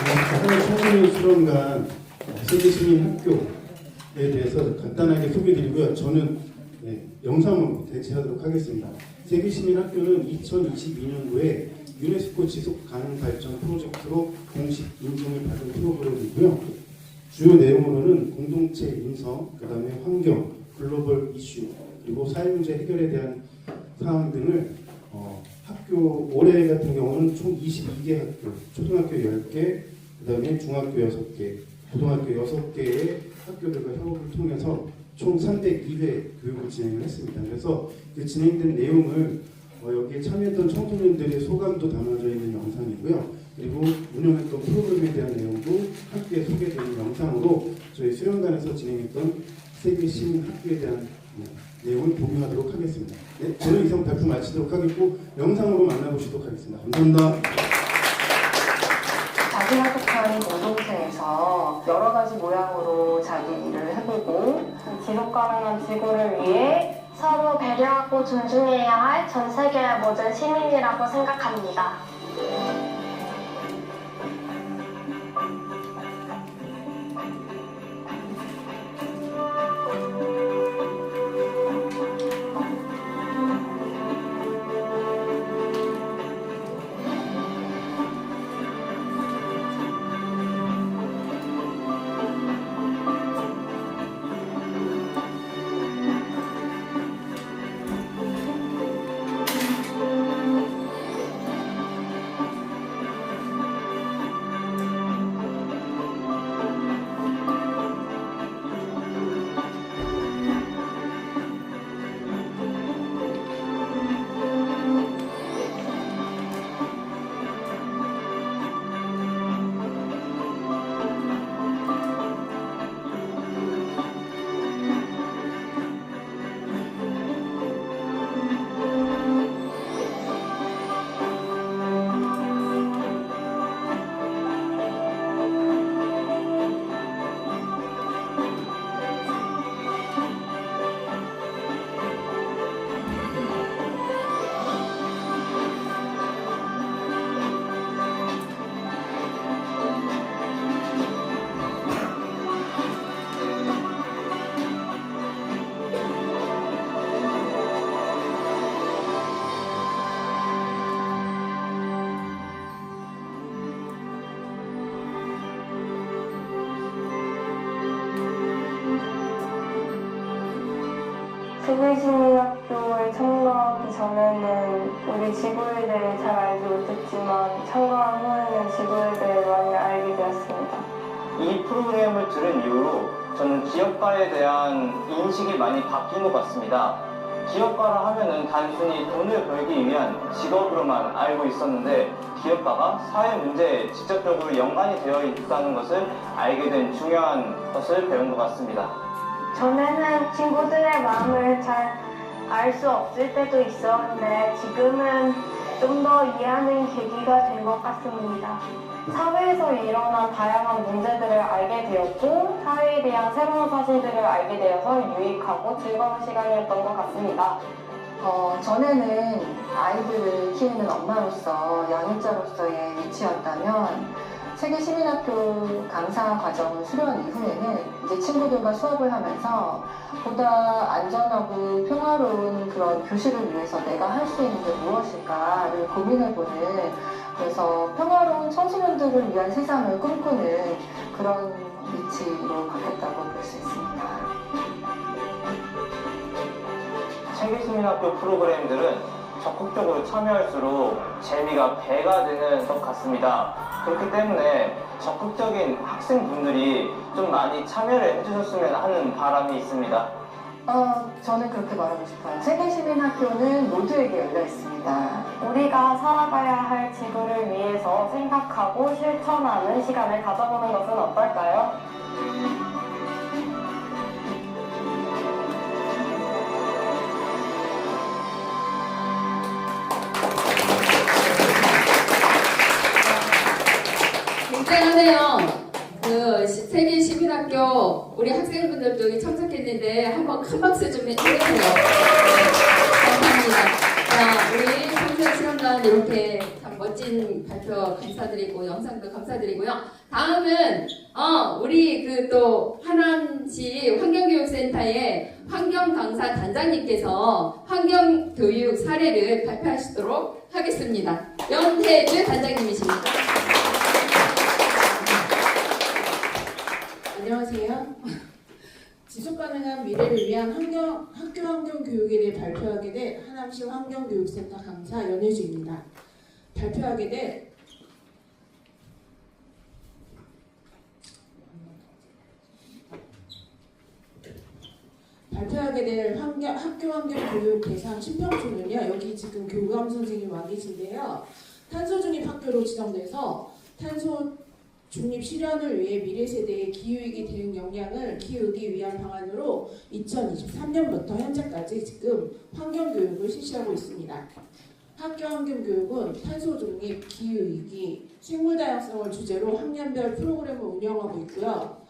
하남 청소년 수련관 세계시민학교에 대해서 간단하게 소개드리고요. 저는 영상으로 대체하도록 하겠습니다. 세계시민학교는 2022년도에 유네스코 지속가능발전 프로젝트로 공식 인증을 받은 프로그램이고요. 주요 내용으로는 공동체 인성, 그 다음에 환경, 글로벌 이슈, 그리고 사회문제 해결에 대한 사항 등을 학교 올해 같은 경우는 총 22개 학교, 초등학교 10개, 그 다음에 중학교 6개, 고등학교 6개의 학교들과 협업을 통해서 총 302회 교육을 진행을 했습니다. 그래서 그 진행된 내용을 여기에 참여했던 청소년들의 소감도 담아져 있는 영상이고요. 그리고 운영했던 프로그램에 대한 내용도 함께 소개되는 영상으로 저희 수련관에서 진행했던 세계 시민 학교에 대한 내용을 공유하도록 하겠습니다. 네, 저는 이상 발표 마치도록 하겠고 영상으로 만나보시도록 하겠습니다. 감사합니다. 자기가 속한 공동체에서 여러 가지 모양으로 자기 일을 해보고 지속 가능한 지구를 위해 서로 배려하고 존중해야 할 전 세계의 모든 시민이라고 생각합니다. 세계시민학교에 참가하기 전에는 우리 지구에 대해 잘 알지 못했지만 참가한 후에는 지구에 대해 많이 알게 되었습니다. 이 프로그램을 들은 이후로 저는 기업가에 대한 인식이 많이 바뀐 것 같습니다. 기업가라 하면은 단순히 돈을 벌기 위한 직업으로만 알고 있었는데 기업가가 사회 문제에 직접적으로 연관이 되어 있다는 것을 알게 된 중요한 것을 배운 것 같습니다. 전에는 친구들의 마음을 잘 알 수 없을 때도 있었는데 지금은 좀 더 이해하는 계기가 된 것 같습니다. 사회에서 일어난 다양한 문제들을 알게 되었고 사회에 대한 새로운 사실들을 알게 되어서 유익하고 즐거운 시간이었던 것 같습니다. 전에는 아이들을 키우는 엄마로서 양육자로서의 위치였다면 세계시민학교 강사 과정 수련 이후에는 이제 친구들과 수업을 하면서 보다 안전하고 평화로운 그런 교실을 위해서 내가 할 수 있는 게 무엇일까를 고민해보는, 그래서 평화로운 청소년들을 위한 세상을 꿈꾸는 그런 위치로 바뀌었다고 볼 수 있습니다. 세계시민학교 프로그램들은 적극적으로 참여할수록 재미가 배가 되는 것 같습니다. 그렇기 때문에 적극적인 학생분들이 좀 많이 참여를 해주셨으면 하는 바람이 있습니다. 저는 그렇게 말하고 싶어요. 세계시민학교는 모두에게 열려 있습니다. 우리가 살아가야 할 지구를 위해서 생각하고 실천하는 시간을 가져보는 것은 어떨까요? 이번에요. 그 세계 시민학교 우리 학생분들도 여기 참석했는데 한번 큰 박수 좀 해주세요. 감사합니다. 자, 우리 청소년 실험단 이렇게 참 멋진 발표 감사드리고 영상도 감사드리고요. 다음은 우리 그 또 하남시 환경교육센터의 환경강사 단장님께서 환경교육 사례를 발표하시도록 하겠습니다. 연태주 단장님이십니다. 안녕하세요. 지속가능한 미래를 위한 학교 환경 교육에 대해 발표하게 된 하남시 환경교육센터 강사 연혜주입니다. 발표하게 될 학교 환경 교육 대상 신평초는요. 여기 지금 교감 선생님 와 계신데요. 탄소 중립 학교로 지정돼서 탄소 중립 실현을 위해 미래 세대의 기후위기 대응 역량을 키우기 위한 방안으로 2023년부터 현재까지 지금 환경교육을 실시하고 있습니다. 학교 환경교육은 탄소 중립, 기후위기, 생물다양성을 주제로 학년별 프로그램을 운영하고 있고요.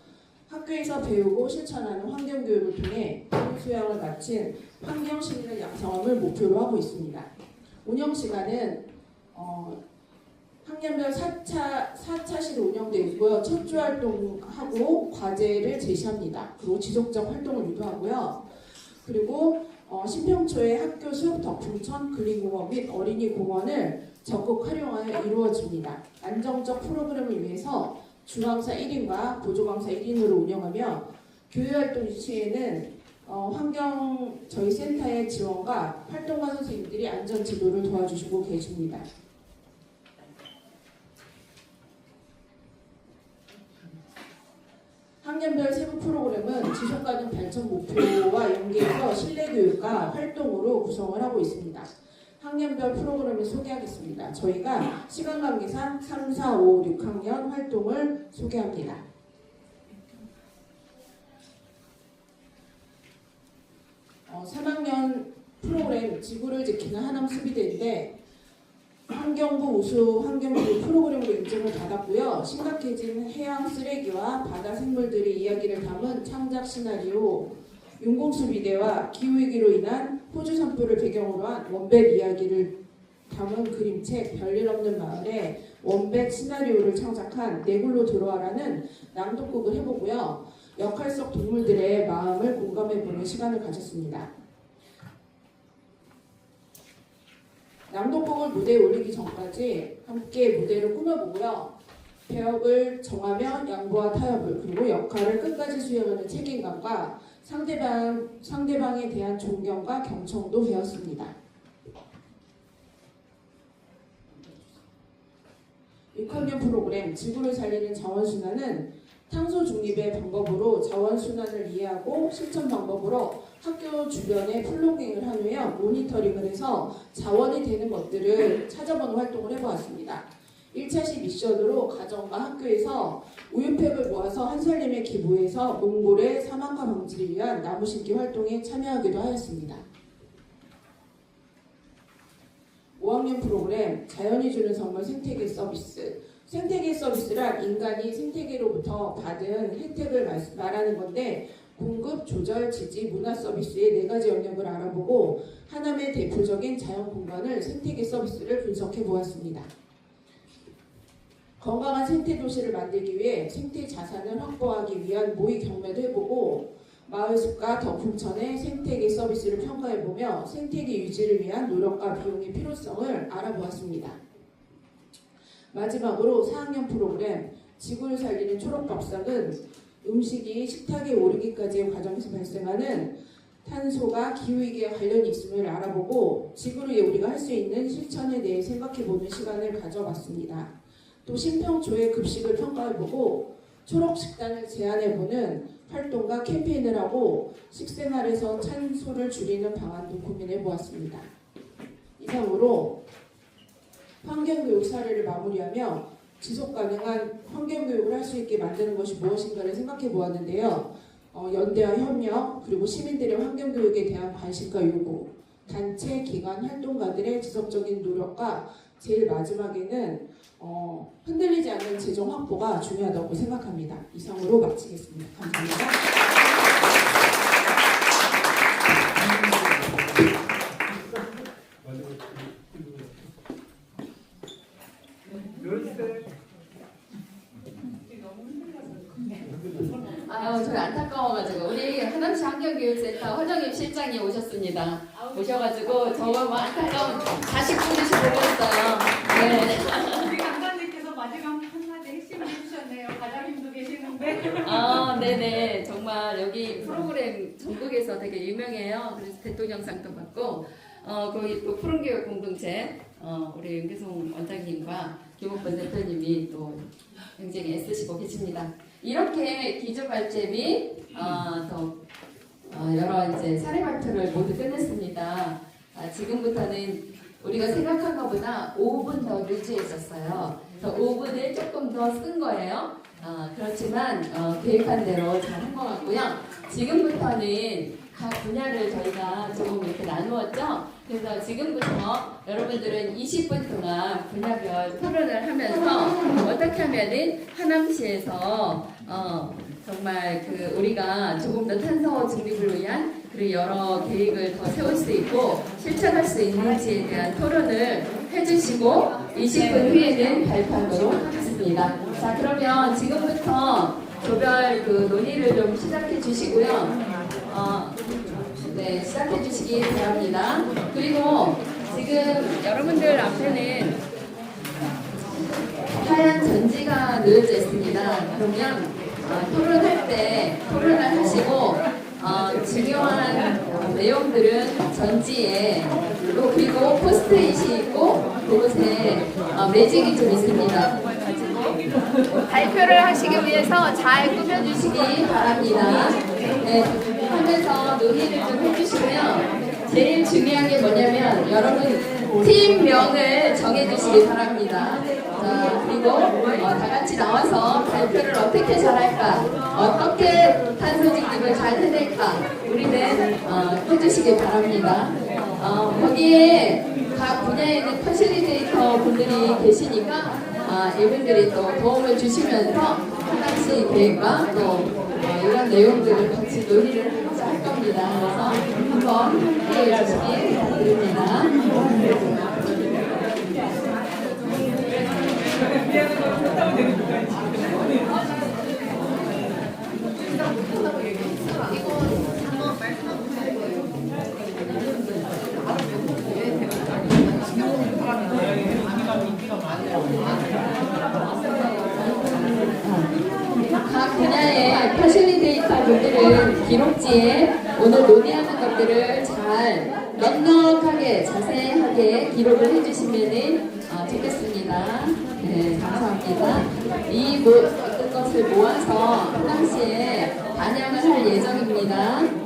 학교에서 배우고 실천하는 환경교육을 통해 소양을 갖춘 환경시민을 양성함을 목표로 하고 있습니다. 운영시간은 학년별 4차시로 운영되어 있고요. 척주 활동하고 과제를 제시합니다. 그리고 지속적 활동을 유도하고요. 그리고 신평초의 학교 수업 덕풍천 근린공원 및 어린이공원을 적극 활용하여 이루어집니다. 안정적 프로그램을 위해서 주강사 1인과 보조강사 1인으로 운영하며 교육활동 시에는 저희 센터의 지원과 활동가 선생님들이 안전 지도를 도와주시고 계십니다. 학년별 세부 프로그램은 지속가능 발전 목표와 연계해서 실내교육과 활동으로 구성을 하고 있습니다. 학년별 프로그램을 소개하겠습니다. 저희가 시간 관계상 3, 4, 5, 6학년 활동을 소개합니다. 3학년 프로그램 지구를 지키는 하남 수비대인데 환경부 우수 환경교육 프로그램으로 인증을 받았고요. 심각해진 해양 쓰레기와 바다 생물들의 이야기를 담은 창작 시나리오, 윤공수비대와 기후위기로 인한 호주 산불을 배경으로 한 원백 이야기를 담은 그림책 별일 없는 마을에 원백 시나리오를 창작한 내 굴로 들어와라는 낭독극을 해보고요. 역할 속 동물들의 마음을 공감해보는 시간을 가졌습니다. 낭독곡을 무대에 올리기 전까지 함께 무대를 꾸며보고요. 배역을 정하며 양보와 타협을 그리고 역할을 끝까지 수행하는 책임감과 상대방에 대한 존경과 경청도 배웠습니다. 6학년 프로그램 지구를 살리는 자원순환은 탄소 중립의 방법으로 자원순환을 이해하고 실천 방법으로 학교 주변에 플로깅을 한 후에 모니터링을 해서 자원이 되는 것들을 찾아보는 활동을 해보았습니다. 1차시 미션으로 가정과 학교에서 우유팩을 모아서 한살림에 기부해서 몽골의 사망과 방지를 위한 나무 심기 활동에 참여하기도 하였습니다. 5학년 프로그램 자연이 주는 선물 생태계 서비스. 생태계 서비스란 인간이 생태계로부터 받은 혜택을 말하는 건데 공급, 조절, 지지, 문화 서비스의 4가지 영역을 알아보고 하남의 대표적인 자연 공간을 생태계 서비스를 분석해 보았습니다. 건강한 생태 도시를 만들기 위해 생태 자산을 확보하기 위한 모의 경매도 해보고 마을숲과 덕풍천의 생태계 서비스를 평가해보며 생태계 유지를 위한 노력과 비용의 필요성을 알아보았습니다. 마지막으로 4학년 프로그램 지구를 살리는 초록밥상은 음식이 식탁에 오르기까지의 과정에서 발생하는 탄소가 기후위기와 관련이 있음을 알아보고 지구를 위해 우리가 할 수 있는 실천에 대해 생각해보는 시간을 가져봤습니다. 또 신평초의 급식을 평가해보고 초록식단을 제안해보는 활동과 캠페인을 하고 식생활에서 탄소를 줄이는 방안도 고민해보았습니다. 이상으로 환경교육 사례를 마무리하며 지속가능한 환경교육을 할 수 있게 만드는 것이 무엇인가를 생각해 보았는데요. 연대와 협력, 그리고 시민들의 환경교육에 대한 관심과 요구, 단체, 기관, 활동가들의 지속적인 노력과 제일 마지막에는 흔들리지 않는 재정 확보가 중요하다고 생각합니다. 이상으로 마치겠습니다. 감사합니다. 아유, 저 안타까워가지고 우리 하남시 환경교육센터 허정임 실장이 오셨습니다. 오셔가지고 저와 뭐 안타까운 자식분들이 보고 있어요. 네. 우리 강사님께서 마지막 한마디 핵심을 해주셨네요. 과장님도 계시는데. 아, 네네. 정말 여기 프로그램 전국에서 되게 유명해요. 그래서 대통령상도 받고, 거기 또 푸른교육 공동체, 우리 윤계송 원장님과 김옥번 대표님이 또 굉장히 애쓰시고 계십니다. 이렇게 기조발제 및, 여러 이제 사례발표를 모두 끝냈습니다. 지금부터는 우리가 생각한 것보다 5분 더 루즈했었어요. 그래서 5분을 조금 더 쓴 거예요. 그렇지만 계획한 대로 잘 한 것 같고요. 지금부터는 각 분야를 저희가 조금 이렇게 나누었죠. 그래서 지금부터 여러분들은 20분 동안 분야별 토론을 하면서 어떻게 하면은 하남시에서 정말 우리가 조금 더 탄소 중립을 위한 그리고 여러 계획을 더 세울 수 있고 실천할 수 있는지에 대한 토론을 해주시고 20분 후에는 발표하도록 하겠습니다. 자, 그러면 지금부터 조별 논의를 좀 시작해 주시고요. 네, 시작해 주시기 바랍니다. 그리고 지금 여러분들 앞에는 하얀 전지가 놓여져 있습니다. 그러면 토론할 때 토론을 하시고 중요한 내용들은 전지에 그리고 포스트잇이 있고 그곳에 매직이 좀 있습니다. 발표를 하시기 위해서 잘 꾸며주시기 바랍니다. 네, 하면서 논의를 좀 해주시고요. 제일 중요한 게 뭐냐면 여러분 팀명을 정해주시기 바랍니다. 자, 그리고 다 같이 나와서 발표를 어떻게 잘할까, 어떻게 탄소 중립을 잘 해낼까 우리는 해주시기 바랍니다. 거기에 각 분야에 있는 퍼실리테이터 분들이 계시니까 이분들이 또 도움을 주시면서 하나씩 계획과 또 이런 내용들을 같이 논의를 할 겁니다. 그래서 한번 이해해 주시기 부탁드립니다. 각 분야의 퍼실리테이터 분들은 기록지에 오늘 논의하는 것들을 잘 넉넉하게 자세하게 기록을 해주시면 좋겠습니다. 네, 감사합니다. 이 모든 것을 모아서 하남시에 반영을 할 예정입니다. 네.